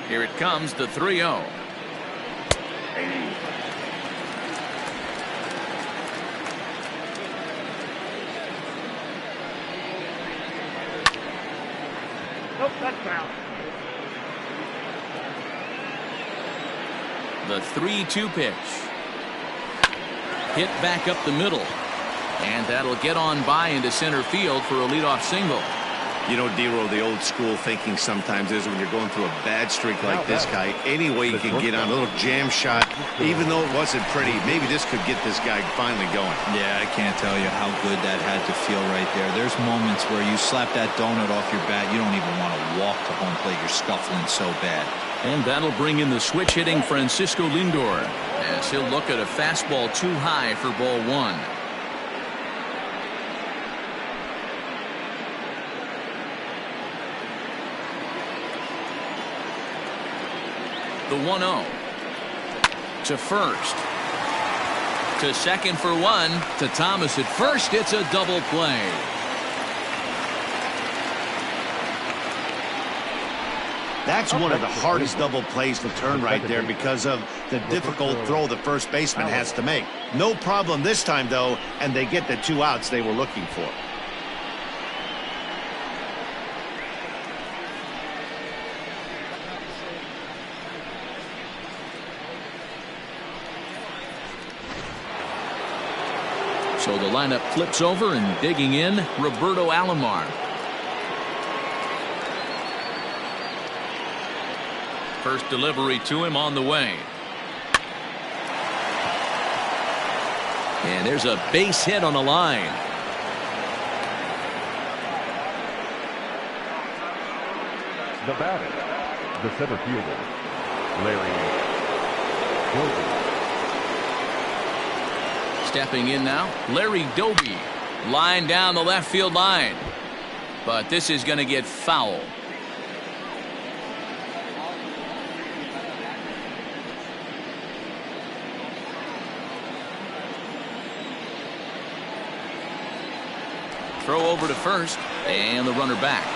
Speaker 1: Here it comes, the 3-0.
Speaker 4: Nope, that's foul.
Speaker 1: The 3-2 pitch. Hit back up the middle. And that'll get on by into center field for a leadoff single.
Speaker 2: You know, Dero, the old school thinking sometimes is when you're going through a bad streak like this guy, any way you can get on a little jam shot, even though it wasn't pretty, maybe this could get this guy finally going.
Speaker 3: Yeah, I can't tell you how good that had to feel right there. There's moments where you slap that donut off your bat, you don't even want to walk to home plate. You're scuffling so bad.
Speaker 1: And that'll bring in the switch hitting Francisco Lindor as he'll look at a fastball too high for ball 1. The 1-0 to first, to second for 1, to Thomas at first. It's a double play.
Speaker 2: That's one of the hardest double plays to turn right there because of the difficult throw the first baseman has to make. No problem this time, though, and they get the 2 outs they were looking for.
Speaker 1: So the lineup flips over, and digging in, Roberto Alomar. First delivery to him on the way. And there's a base hit on the line.
Speaker 7: The batter, the center fielder, Larry Doby.
Speaker 1: Stepping in now, Larry Doby. Line down the left field line. But this is going to get foul. Throw over to first, and the runner back.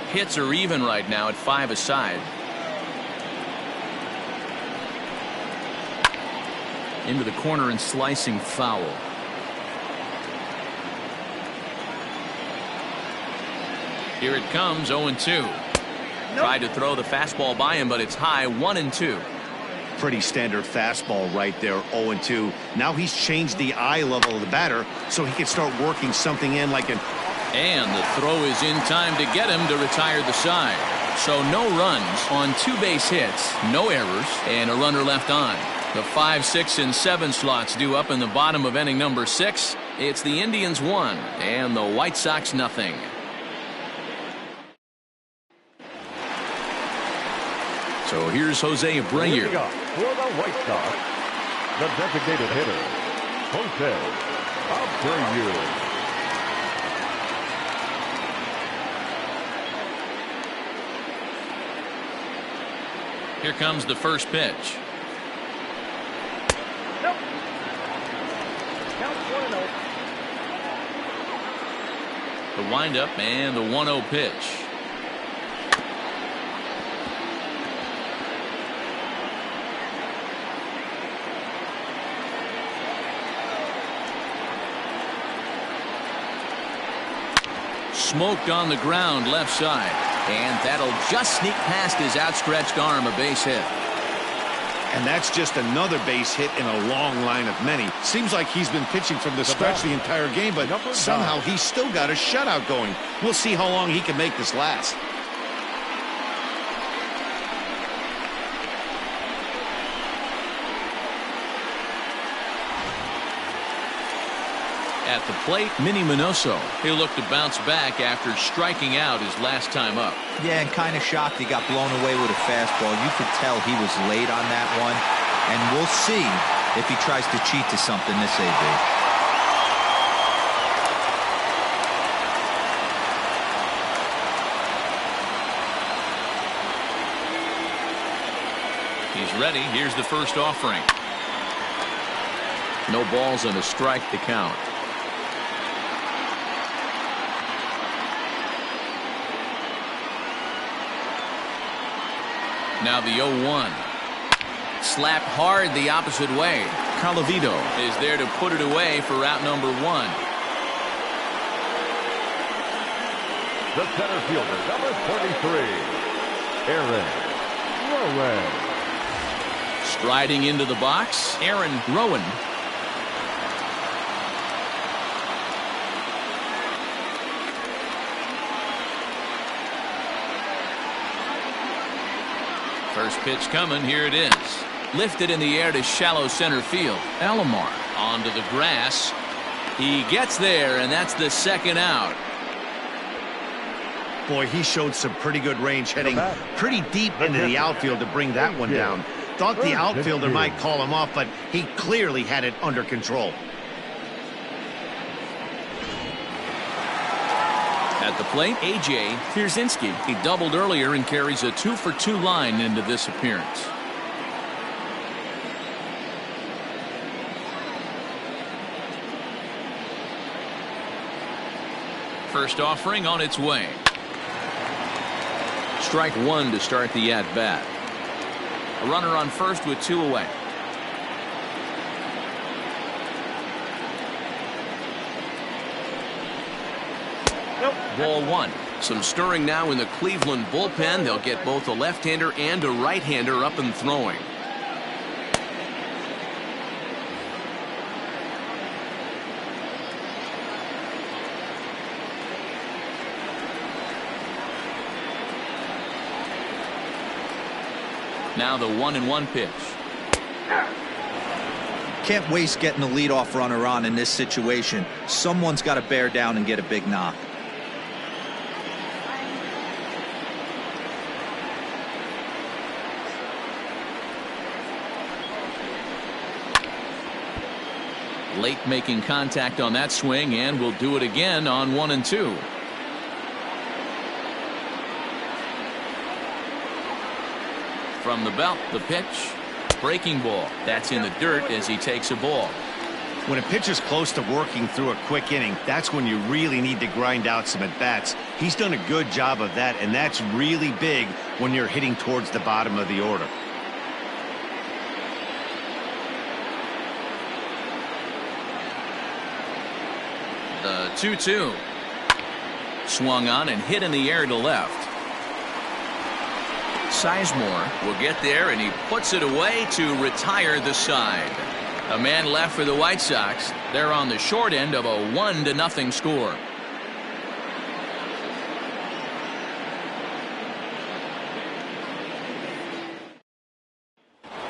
Speaker 1: Hits are even right now at 5 aside. Into the corner and slicing foul. Here it comes, 0-2. Tried to throw the fastball by him, but it's high, 1-2.
Speaker 2: Pretty standard fastball right there, 0-2. Now he's changed the eye level of the batter so he can start working something in like an...
Speaker 1: And the throw is in time to get him to retire the side. So no runs on 2 base hits, no errors, and a runner left on. The 5, 6, and 7 slots due up in the bottom of inning number 6. It's the Indians 1 and the White Sox nothing. So here's Jose Abreu.
Speaker 7: For the White Sox, the designated hitter, Jose Abreu.
Speaker 1: Here comes the first pitch.
Speaker 4: Nope. Count 1-0.
Speaker 1: The windup and the 1-0 pitch. Smoked on the ground left side, and that'll just sneak past his outstretched arm, a base hit.
Speaker 2: And that's just another base hit in a long line of many. Seems like he's been pitching from the stretch the entire game, but somehow he's still got a shutout going. We'll see how long he can make this last.
Speaker 1: At the plate, Minnie Minoso. He'll look to bounce back after striking out his last time up.
Speaker 3: Yeah, and kind of shocked he got blown away with a fastball. You could tell he was late on that one. And we'll see if he tries to cheat to something this AB.
Speaker 1: He's ready. Here's the first offering. No balls and a strike to count. Now the 0-1. Slapped hard the opposite way. Calavito is there to put it away for out number 1.
Speaker 7: The center fielder, number 33, Aaron Rowan.
Speaker 1: Striding into the box, Aaron Rowan. First pitch coming. Here it is. Lifted in the air to shallow center field. Alomar onto the grass. He gets there, and that's the second out.
Speaker 2: Boy, he showed some pretty good range, heading pretty deep into the outfield to bring that one down. Thought the outfielder might call him off, but he clearly had it under control.
Speaker 1: At the plate, A.J. Pierzynski. He doubled earlier and carries a 2-for-2 line into this appearance. First offering on its way. Strike 1 to start the at-bat. A runner on first with 2 away. Ball 1. Some stirring now in the Cleveland bullpen. They'll get both a left-hander and a right-hander up and throwing. Now the 1-1 pitch.
Speaker 3: Can't waste getting the leadoff runner on in this situation. Someone's got to bear down and get a big knock.
Speaker 1: Late making contact on that swing, and will do it again on 1 and 2. From the belt, the pitch. Breaking ball. That's in the dirt as he takes a ball.
Speaker 2: When a pitcher's close to working through a quick inning, that's when you really need to grind out some at-bats. He's done a good job of that, and that's really big when you're hitting towards the bottom of the order.
Speaker 1: The 2-2. Swung on and hit in the air to left. Sizemore will get there, and he puts it away to retire the side. A man left for the White Sox. They're on the short end of a 1-0 score.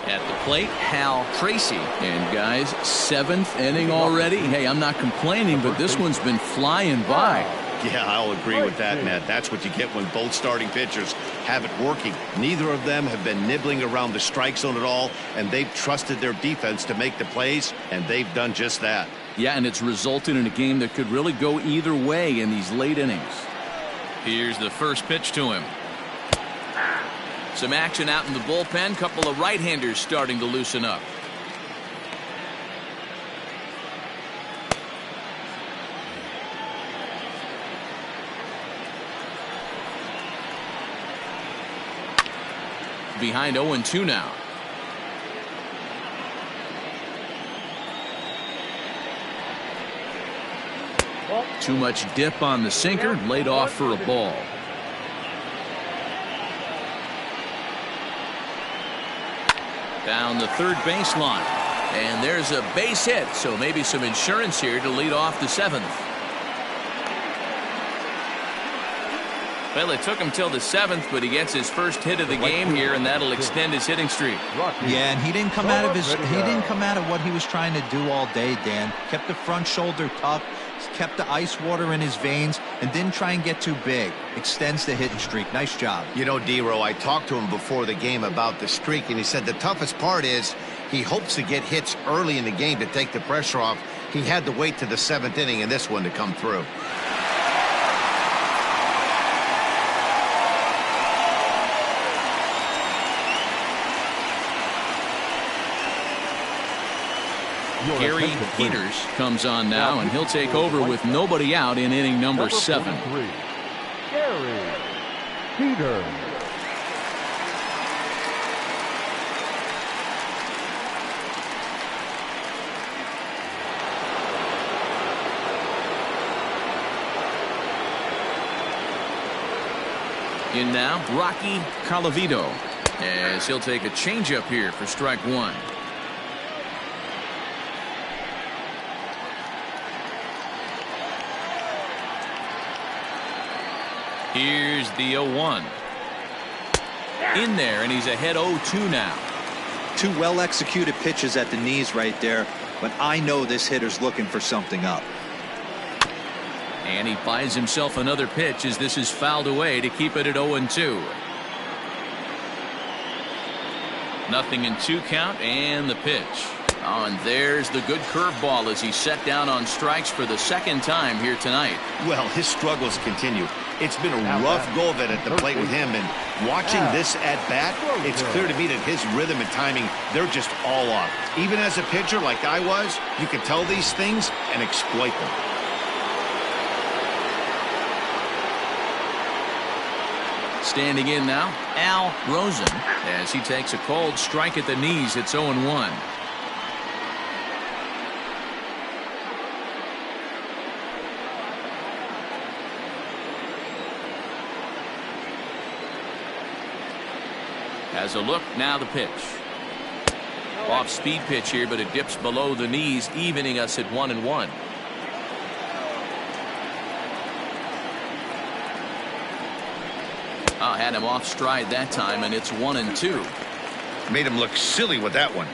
Speaker 1: At the plate, Hal Tracy. And guys, 7th inning already. Hey, I'm not complaining, but this one's been flying by.
Speaker 2: Yeah, I'll agree with that, Matt. That's what you get when both starting pitchers have it working. Neither of them have been nibbling around the strike zone at all, and they've trusted their defense to make the plays, and they've done just that.
Speaker 1: Yeah, and it's resulted in a game that could really go either way in these late innings. Here's the first pitch to him. Some action out in the bullpen. Couple of right-handers starting to loosen up. Behind 0-2 now. Too much dip on the sinker, laid off for a ball. Down the third baseline, and there's a base hit, so maybe some insurance here to lead off the 7th. Well, it took him till the 7th, but he gets his first hit of the game here, and that'll extend his hitting streak.
Speaker 3: Yeah, and he didn't come out of what he was trying to do all day, Dan. Kept the front shoulder tucked, kept the ice water in his veins, and didn't try and get too big. Extends the hitting streak. Nice job.
Speaker 2: You know, D-Row, I talked to him before the game about the streak, and he said the toughest part is he hopes to get hits early in the game to take the pressure off. He had to wait to the 7th inning in this one to come through.
Speaker 1: Gary Peters comes on now, and he'll take over with nobody out in inning number 7.
Speaker 7: Gary Peters.
Speaker 1: In now, Rocky Colavito, as he'll take a changeup here for strike 1. Here's the 0-1. In there, and he's ahead 0-2 now.
Speaker 3: 2 well-executed pitches at the knees right there, but I know this hitter's looking for something up.
Speaker 1: And he buys himself another pitch as this is fouled away to keep it at 0-2. Nothing in 2 count, and the pitch. Oh, and there's the good curveball as he's set down on strikes for the 2nd time here tonight.
Speaker 2: Well, his struggles continue. It's been a rough go of it at the plate with him, and watching this at bat, it's clear to me that his rhythm and timing, they're just all off. Even as a pitcher like I was, you can tell these things and exploit them.
Speaker 1: Standing in now, Al Rosen, as he takes a cold strike at the knees. It's 0-1. Has a look, now the pitch. Off speed pitch here, but it dips below the knees, evening us at 1-1. Had him off stride that time, and it's 1-2.
Speaker 6: Made him look silly with that one.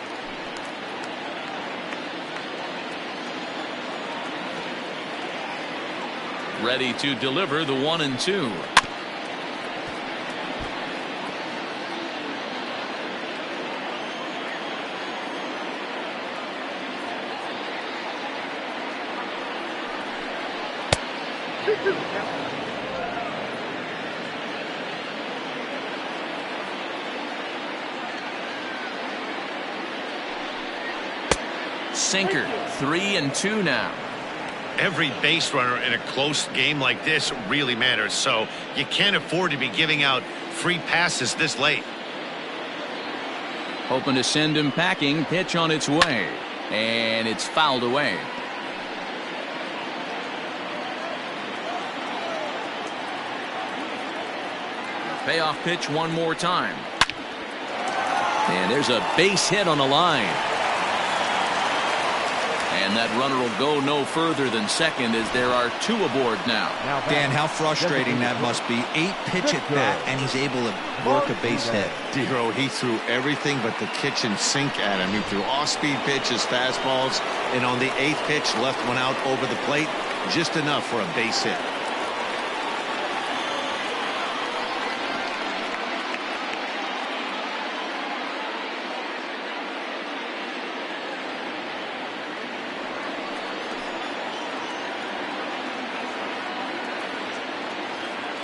Speaker 1: Ready to deliver the 1-2. Sinker, 3-2 now.
Speaker 6: Every base runner in a close game like this really matters, so you can't afford to be giving out free passes this late.
Speaker 1: Hoping to send him packing. Pitch on its way, and it's fouled away. Payoff pitch one more time, and there's a base hit on the line. And that runner will go no further than second as there are 2 aboard now.
Speaker 3: Dan, how frustrating that must be. 8 pitch at bat, and he's able to work a base hit.
Speaker 2: D-Row, he threw everything but the kitchen sink at him. He threw off-speed pitches, fastballs, and on the 8th pitch, left one out over the plate, just enough for a base hit.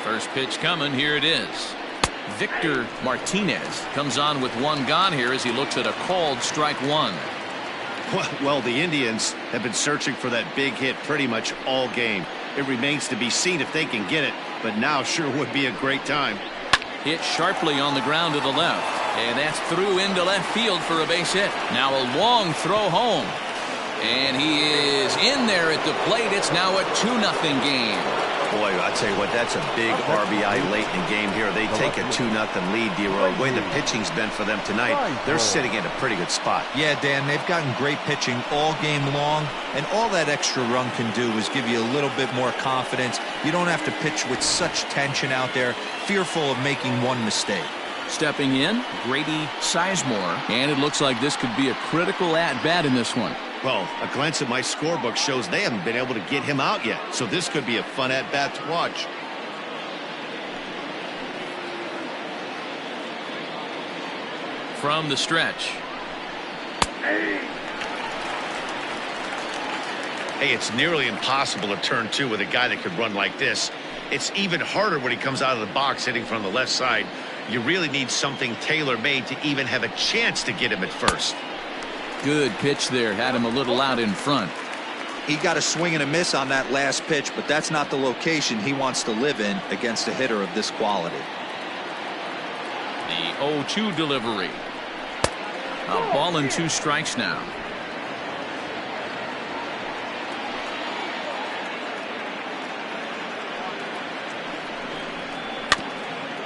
Speaker 1: First pitch coming. Here it is. Victor Martinez comes on with 1 gone here as he looks at a called strike 1.
Speaker 2: Well, the Indians have been searching for that big hit pretty much all game. It remains to be seen if they can get it, but now sure would be a great time.
Speaker 1: Hit sharply on the ground to the left, and that's through into left field for a base hit. Now a long throw home, and he is in there at the plate. It's now a 2-0 game.
Speaker 2: Boy, I tell you what, that's a big RBI late in the game here. They take a 2-0 lead, D-Roy. The way the pitching's been for them tonight, they're sitting in a pretty good spot.
Speaker 3: Yeah, Dan, they've gotten great pitching all game long, and all that extra run can do is give you a little bit more confidence. You don't have to pitch with such tension out there, fearful of making one mistake.
Speaker 1: Stepping in, Grady Sizemore, and it looks like this could be a critical at-bat in this one.
Speaker 2: Well, a glance at my scorebook shows they haven't been able to get him out yet, so this could be a fun at-bat to watch.
Speaker 1: From the stretch.
Speaker 6: Hey, it's nearly impossible to turn two with a guy that could run like this. It's even harder when he comes out of the box hitting from the left side. You really need something tailor-made to even have a chance to get him at first.
Speaker 1: Good pitch there, had him a little out in front.
Speaker 3: He got a swing and a miss on that last pitch, but that's not the location he wants to live in against a hitter of this quality.
Speaker 1: The 0-2 delivery. A ball and 2 strikes now.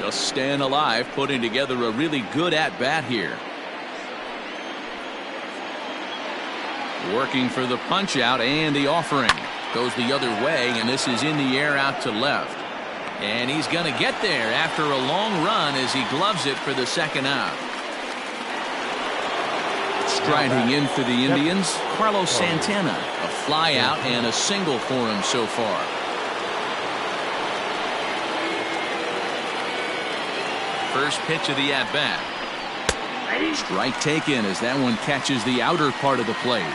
Speaker 1: Just staying alive, putting together a really good at-bat here. Working for the punch out, and the offering goes the other way, and this is in the air out to left. And he's going to get there after a long run as he gloves it for the second out. Striding in for the Indians, Carlos Santana. A fly out and a single for him so far. First pitch of the at-bat. Strike taken as that one catches the outer part of the plate.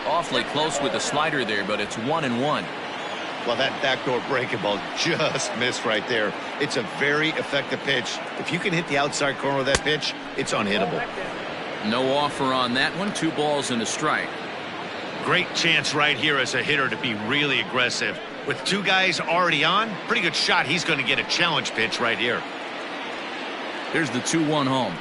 Speaker 1: Awfully close with the slider there, but it's 1-1.
Speaker 6: Well, that backdoor breaking ball just missed right there. It's a very effective pitch. If you can hit the outside corner of that pitch, it's unhittable.
Speaker 1: No offer on that one. 2 balls and a strike.
Speaker 6: Great chance right here as a hitter to be really aggressive. With 2 guys already on, pretty good shot he's going to get a challenge pitch right here.
Speaker 1: Here's the 2-1 home.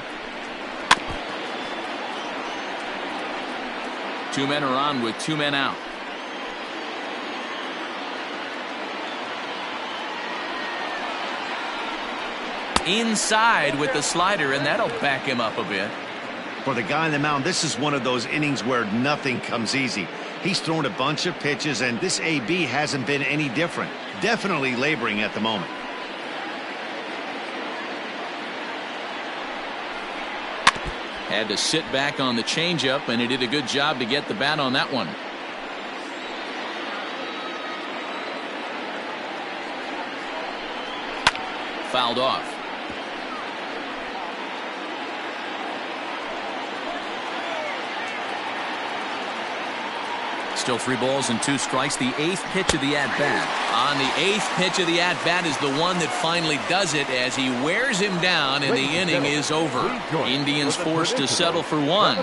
Speaker 1: 2 men are on with 2 men out. Inside with the slider, and that'll back him up a bit.
Speaker 2: For the guy on the mound, this is one of those innings where nothing comes easy. He's thrown a bunch of pitches, and this AB hasn't been any different. Definitely laboring at the moment.
Speaker 1: Had to sit back on the changeup, and he did a good job to get the bat on that one. Fouled off. Still 3 balls and 2 strikes. The 8th pitch of the at-bat. On the 8th pitch of the at-bat is the one that finally does it as he wears him down, and the inning is over. Indians forced to settle for 1.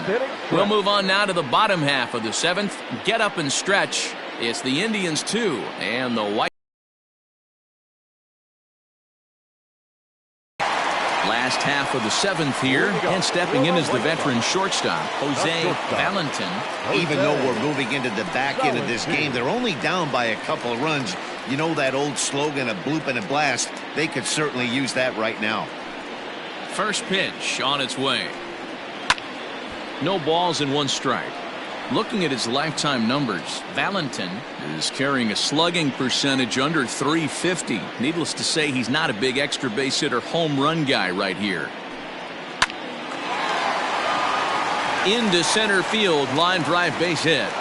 Speaker 1: We'll move on now to the bottom half of the 7th. Get up and stretch. It's the Indians 2 and the White. Last half of the 7th here, and stepping in is the veteran shortstop, Jose Valentin.
Speaker 2: Even though we're moving into the back end of this game, they're only down by a couple of runs. You know that old slogan, a bloop and a blast? They could certainly use that right now.
Speaker 1: First pitch on its way. No balls and 1 strike. Looking at his lifetime numbers, Valentin is carrying a slugging percentage under .350. Needless to say, he's not a big extra base hitter home run guy right here. Into center field, line drive base hit.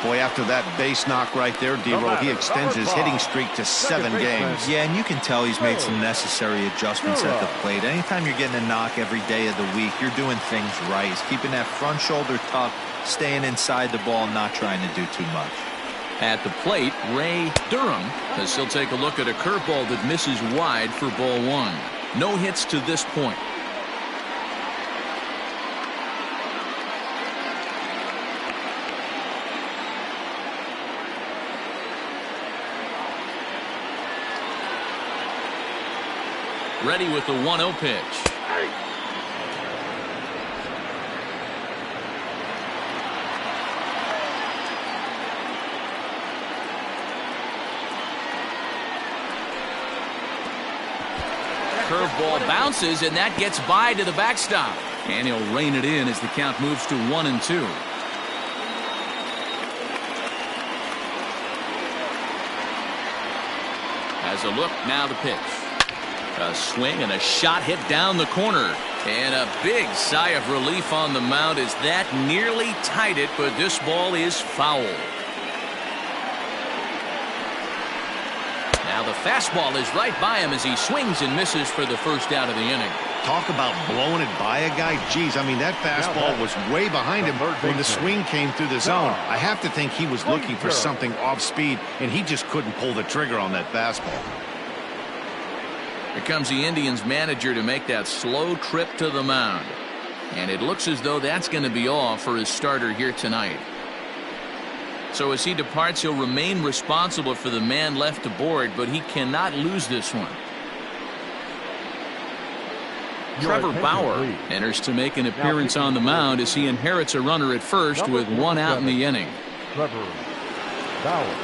Speaker 2: Boy, after that base knock right there, D-Roll, he extends his hitting streak to 7 games.
Speaker 3: Yeah, and you can tell he's made some necessary adjustments at the plate. Anytime you're getting a knock every day of the week, you're doing things right. He's keeping that front shoulder tucked, staying inside the ball, not trying to do too much.
Speaker 1: At the plate, Ray Durham, as he'll take a look at a curveball that misses wide for ball 1. No hits to this point. Ready with the 1-0 pitch. Curveball bounces, and that gets by to the backstop. And he'll rein it in as the count moves to 1-2. As a look, now the pitch. A swing and a shot hit down the corner. And a big sigh of relief on the mound as that nearly tied it, but this ball is foul. Now the fastball is right by him as he swings and misses for the first out of the inning.
Speaker 2: Talk about blowing it by a guy. Geez, I mean, that fastball was way behind him when the swing came through the zone. I have to think he was looking for something off speed, and he just couldn't pull the trigger on that fastball.
Speaker 1: Here comes the Indians manager to make that slow trip to the mound. And it looks as though that's going to be all for his starter here tonight. So as he departs, he'll remain responsible for the man left aboard, but he cannot lose this one. Trevor Bauer enters to make an appearance on the mound as he inherits a runner at first with 1 out in the inning.
Speaker 7: Trevor Bauer.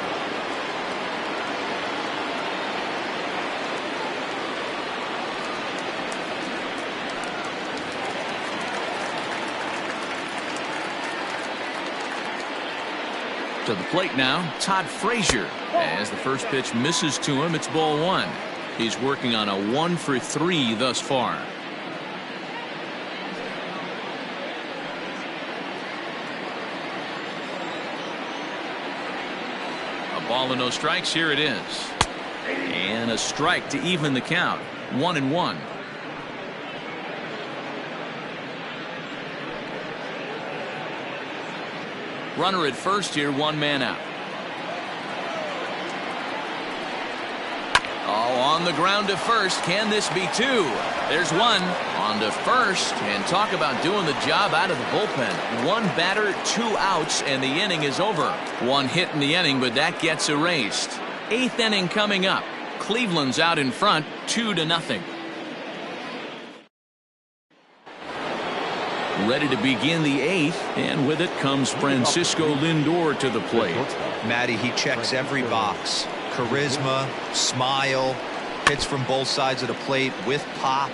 Speaker 1: To the plate now, Todd Frazier. As the first pitch misses to him, it's ball 1. He's working on a 1 for 3 thus far. A ball and no strikes. Here it is. And a strike to even the count. 1-1. Runner at first here, 1 man out. Oh, on the ground to first. Can this be 2? There's 1 on to first, and talk about doing the job out of the bullpen. 1 batter, 2 outs, and the inning is over. 1 hit in the inning, but that gets erased. 8th inning coming up. Cleveland's out in front, 2-0. Ready to begin the 8th, and with it comes Francisco Lindor to the plate.
Speaker 3: Matty, he checks every box. Charisma, smile, hits from both sides of the plate with pop,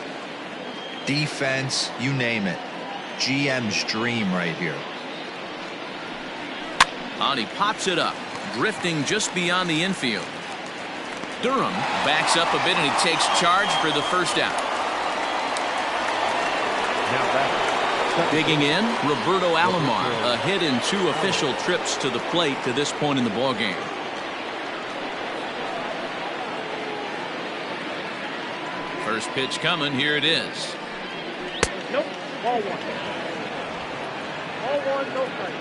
Speaker 3: defense, you name it. GM's dream right here.
Speaker 1: And he pops it up, drifting just beyond the infield. Durham backs up a bit, and he takes charge for the first out.
Speaker 7: Now back.
Speaker 1: Digging in, Roberto Alomar, a hit in 2 official trips to the plate to this point in the ballgame. First pitch coming, here it is.
Speaker 4: Nope, ball 1. Ball 1, no strike.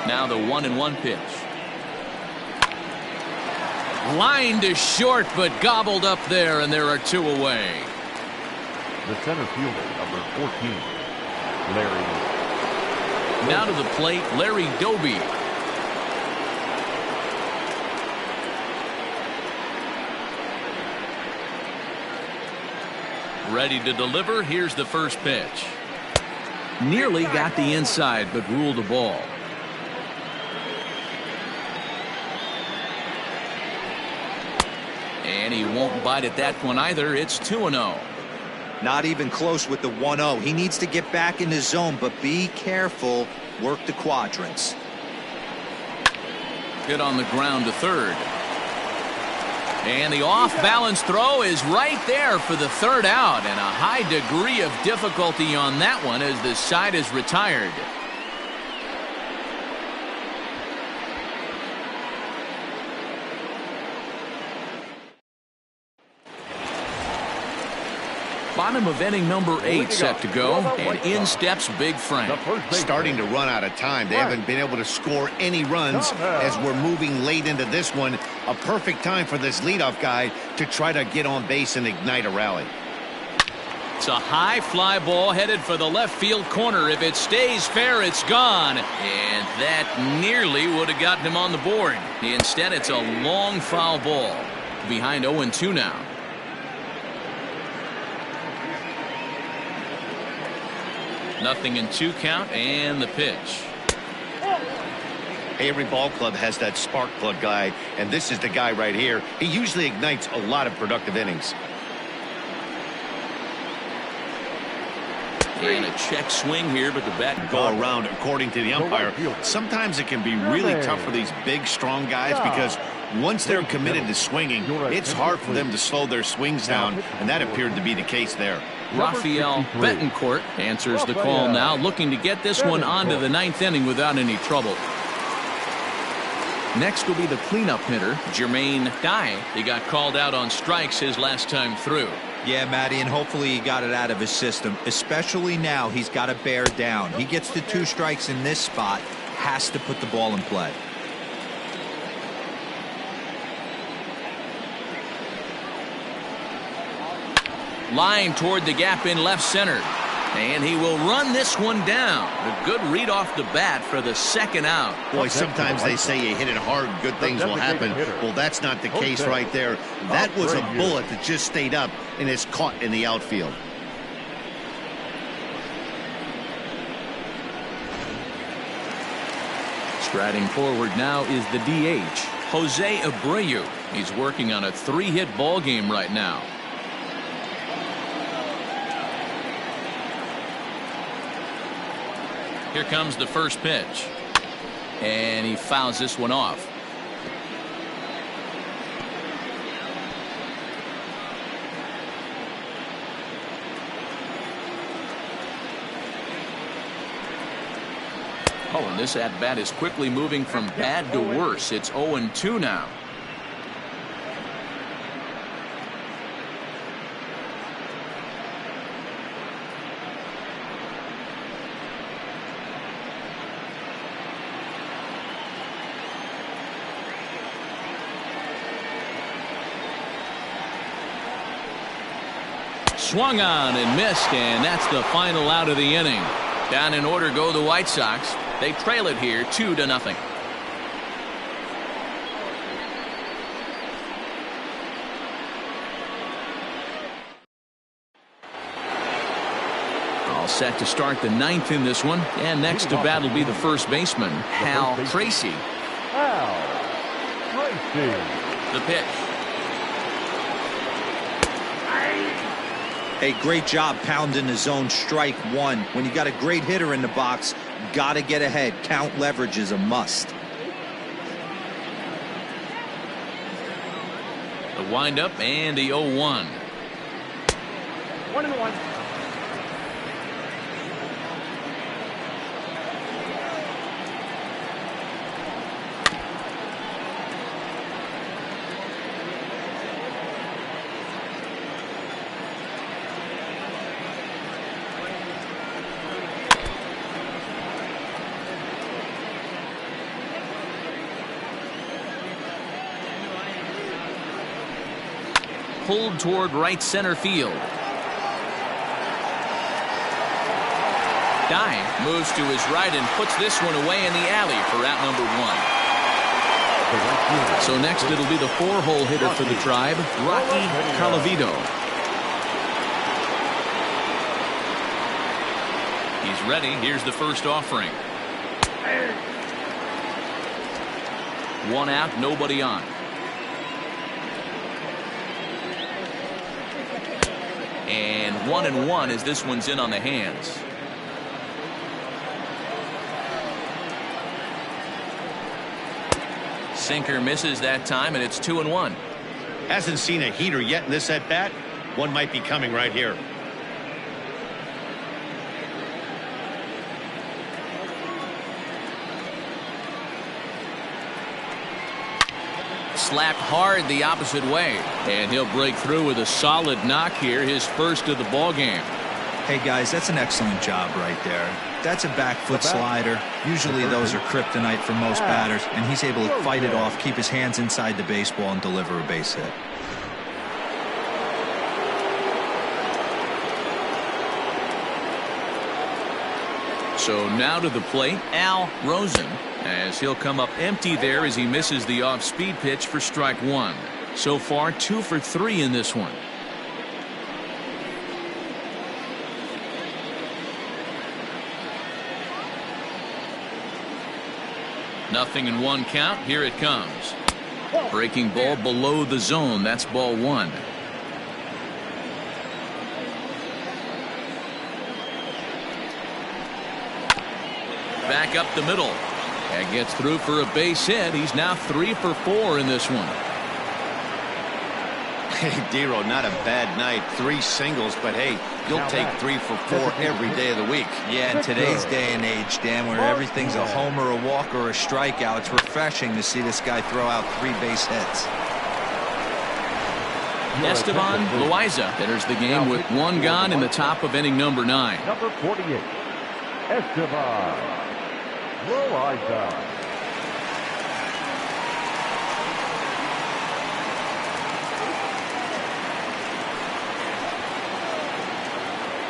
Speaker 1: Now the 1-1 pitch. Line to short, but gobbled up there, and there are 2 away.
Speaker 7: The center fielder, number 14, Larry.
Speaker 1: Now to the plate, Larry Doby. Ready to deliver. Here's the first pitch. Nearly got the inside, but ruled a ball. And he won't bite at that one either. It's 2-0.
Speaker 3: Not even close with the 1-0. He needs to get back in the zone, but be careful. Work the quadrants.
Speaker 1: Hit on the ground to third. And the off-balance throw is right there for the 3rd out. And a high degree of difficulty on that one as the side is retired. Bottom of inning number 8 set to go, and in steps Big Frank.
Speaker 2: Starting to run out of time. They haven't been able to score any runs as we're moving late into this one. A perfect time for this leadoff guy to try to get on base and ignite a rally.
Speaker 1: It's a high fly ball headed for the left field corner. If it stays fair, it's gone. And that nearly would have gotten him on the board. Instead, it's a long foul ball. Behind 0-2 now. Nothing in 2 count, and the pitch.
Speaker 2: Hey, every ball club has that spark plug guy, and this is the guy right here. He usually ignites a lot of productive innings.
Speaker 1: And a check swing here, but the bat
Speaker 2: Go around, according to the umpire. Sometimes it can be really tough for these big, strong guys because once they're committed to swinging, it's hard for them to slow their swings down, and that appeared to be the case there.
Speaker 1: Rafael Betancourt answers the call now, looking to get this one onto the 9th inning without any trouble. Next will be the cleanup hitter, Jermaine Dye. He got called out on strikes his last time through.
Speaker 3: Yeah, Matty, and hopefully he got it out of his system. Especially now, he's got to bear down. He gets the 2 strikes in this spot, has to put the ball in play.
Speaker 1: Line toward the gap in left center. And he will run this one down. A good read off the bat for the 2nd out.
Speaker 2: Boy, sometimes they say you hit it hard, good things will happen. Well, that's not the case right there. That was a bullet that just stayed up and is caught in the outfield.
Speaker 1: Striding forward now is the DH, Jose Abreu. He's working on a 3-hit ball game right now. Here comes the first pitch. And he fouls this one off. Oh, and this at-bat is quickly moving from bad to worse. It's 0-2 now. Swung on and missed, and that's the final out of the inning. Down in order go the White Sox. They trail it here 2-0. All set to start the 9th in this one. And next to bat will be the first baseman, Hal Tracy.
Speaker 7: Hal Tracy.
Speaker 1: The pitch.
Speaker 3: Hey, great job pounding the zone. Strike 1. When you got a great hitter in the box, got to get ahead. Count leverage is a must.
Speaker 1: The windup and the 0-1.
Speaker 4: 1-1.
Speaker 1: Pulled toward right center field. Dye moves to his right and puts this one away in the alley for out number 1. So next it'll be the 4-hole hitter for the Tribe, Rocky Colavito. He's ready. Here's the first offering. 1 out, nobody on. And 1-1 as this one's in on the hands. Sinker misses that time, and it's 2-1.
Speaker 2: Hasn't seen a heater yet in this at-bat. One might be coming right here.
Speaker 1: Slapped hard the opposite way, and he'll break through with a solid knock here, his first of the ball game.
Speaker 3: Hey guys, that's an excellent job right there. That's a back foot slider. Usually those are kryptonite for most batters, and he's able to fight it off, keep his hands inside the baseball, and deliver a base hit.
Speaker 1: So now to the plate, Al Rosen, as he'll come up empty there as he misses the off-speed pitch for strike one. So far, 2 for 3 in this one. Nothing in 1 count. Here it comes. Breaking ball below the zone. That's ball 1. Back up the middle. And gets through for a base hit. He's now 3 for 4 in this one.
Speaker 2: Hey, Dero, not a bad night. 3 singles, but hey, you'll take 3 for 4 every day of the week.
Speaker 3: Yeah, in today's day and age, Dan, where everything's a homer, a walk, or a strikeout, it's refreshing to see this guy throw out 3 base hits.
Speaker 1: Esteban Loaiza enters the game with 1 gone in the top of inning number 9.
Speaker 7: Number 48, Esteban Loaiza.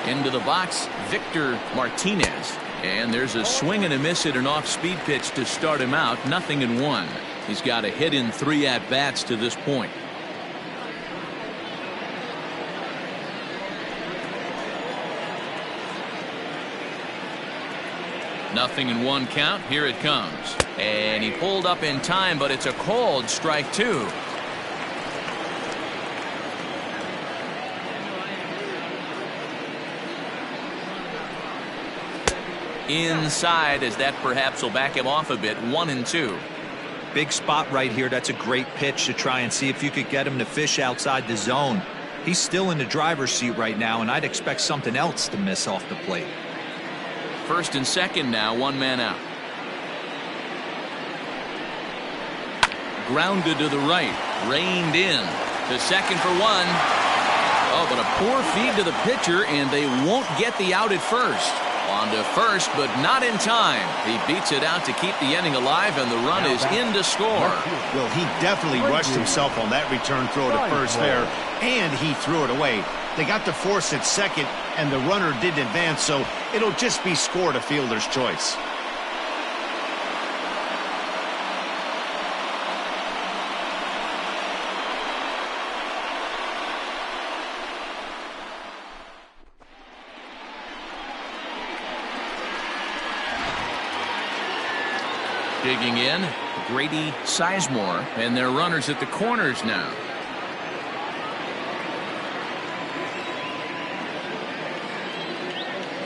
Speaker 1: Into the box, Victor Martinez. And there's a swing and a miss at an off-speed pitch to start him out. Nothing in 1. He's got a hit in 3 at-bats to this point. Nothing in 1 count. Here it comes. And he pulled up in time, but it's a called strike 2. Inside, as that perhaps will back him off a bit. 1 and 2.
Speaker 3: Big spot right here. That's a great pitch to try and see if you could get him to fish outside the zone. He's still in the driver's seat right now, and I'd expect something else to miss off the plate.
Speaker 1: First and second now, 1 man out. Grounded to the right, reined in to second for 1. Oh, but a poor feed to the pitcher, and they won't get the out at first. On to first, but not in time. He beats it out to keep the inning alive, and the run is in to score.
Speaker 2: Well, he definitely rushed himself on that return throw to first there, and he threw it away. They got to force at second, and the runner didn't advance, so it'll just be scored a fielder's choice.
Speaker 1: Digging in, Grady Sizemore, and their runners at the corners now.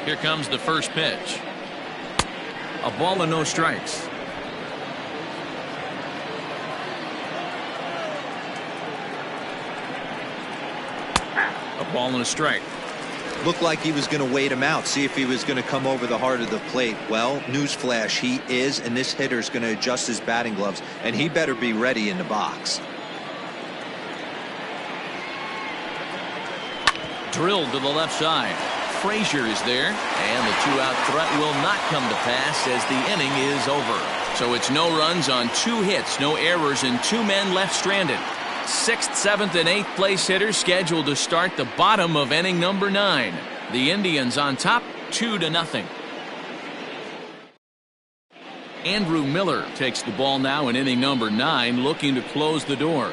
Speaker 1: Here comes the first pitch. A ball and no strikes. A ball and a strike.
Speaker 3: Looked like he was going to wait him out, see if he was going to come over the heart of the plate. Well, newsflash, he is, and this hitter's going to adjust his batting gloves, and he better be ready in the box.
Speaker 1: Drilled to the left side. Frazier is there, and the 2-out threat will not come to pass as the inning is over. So it's no runs on 2 hits, no errors, and 2 men left stranded. 6th, 7th, and 8th place hitters scheduled to start the bottom of inning number 9. The Indians on top, 2-0. Andrew Miller takes the ball now in inning number 9, looking to close the door.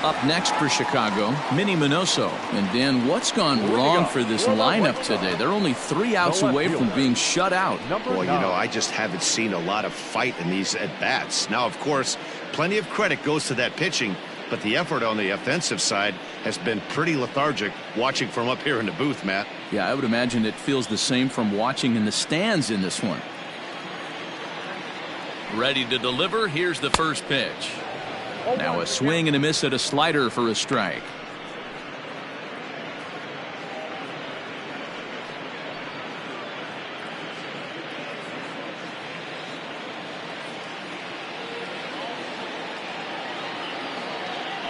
Speaker 1: Up next for Chicago, Minnie Minoso. And Dan, what's gone wrong for this lineup today? They're only 3 outs away from being shut out.
Speaker 2: Well, you know, I just haven't seen a lot of fight in these at-bats. Now, of course, plenty of credit goes to that pitching, but the effort on the offensive side has been pretty lethargic watching from up here in the booth, Matt.
Speaker 1: Yeah, I would imagine it feels the same from watching in the stands in this one. Ready to deliver. Here's the first pitch. Now a swing and a miss at a slider for a strike.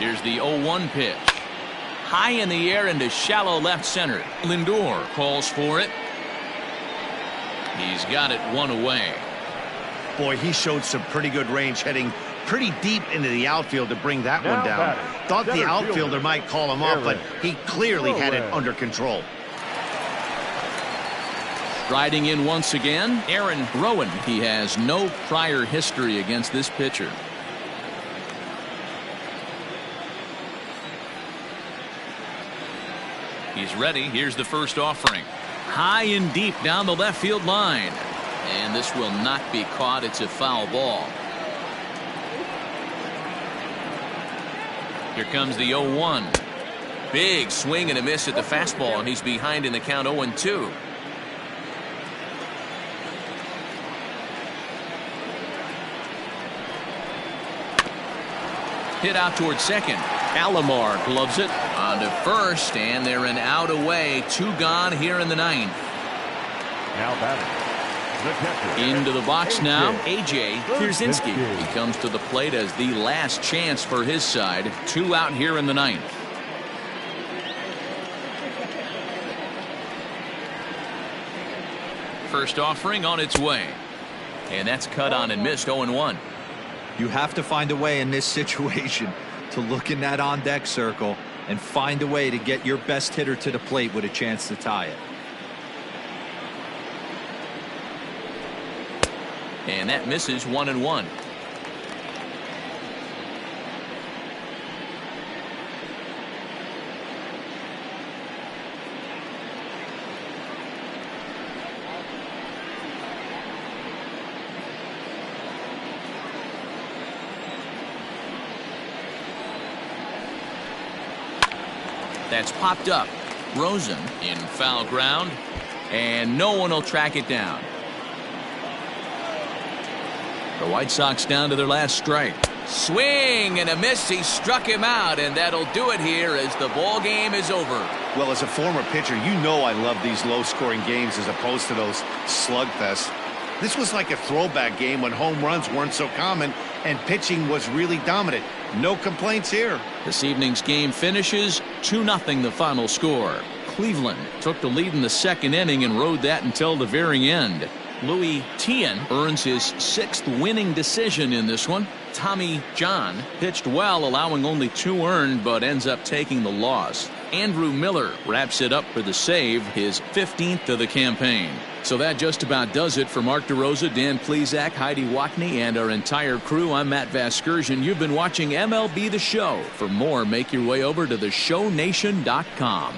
Speaker 1: Here's the 0-1 pitch. High in the air into shallow left center. Lindor calls for it. He's got it 1 away.
Speaker 2: Boy, he showed some pretty good range heading pretty deep into the outfield to bring that
Speaker 7: Now
Speaker 2: one down.
Speaker 7: batting,
Speaker 2: Thought the
Speaker 7: center
Speaker 2: outfielder
Speaker 7: fielder,
Speaker 2: might call him off, but he clearly had it
Speaker 7: Rowan.
Speaker 2: under control.
Speaker 1: Riding in once again, Aaron Rowan. He has no prior history against this pitcher. He's ready. Here's the first offering. High and deep down the left field line. And this will not be caught. It's a foul ball. Here comes the 0-1. Big swing and a miss at the fastball, and he's behind in the count 0-2. Hit out towards second. Alomar gloves it on to first, and they're an out away. 2 gone here in the 9th.
Speaker 7: Now batting, the catcher.
Speaker 1: Into the box now, A.J. Pierzynski.
Speaker 7: Pierzynski.
Speaker 1: He comes to the plate as the last chance for his side. 2 out here in the 9th. First offering on its way. And that's cut on and missed. 0-1.
Speaker 3: You have to find a way in this situation to look in that on-deck circle and find a way to get your best hitter to the plate with a chance to tie it.
Speaker 1: And that misses. 1-1. That's popped up. Rosen in foul ground, and no one will track it down. The White Sox down to their last strike. Swing and a miss. He struck him out, and that'll do it here as the ball game is over.
Speaker 2: Well, as a former pitcher, you know I love these low-scoring games as opposed to those slugfests. This was like a throwback game when home runs weren't so common and pitching was really dominant. No complaints here.
Speaker 1: This evening's game finishes 2-0 the final score. Cleveland took the lead in the 2nd inning and rode that until the very end. Louis Tian earns his 6th winning decision in this one. Tommy John pitched well, allowing only 2 earned, but ends up taking the loss. Andrew Miller wraps it up for the save, his 15th of the campaign. So that just about does it for Mark DeRosa, Dan Plesac, Heidi Watney, and our entire crew. I'm Matt Vasgersian. You've been watching MLB The Show. For more, make your way over to theshownation.com.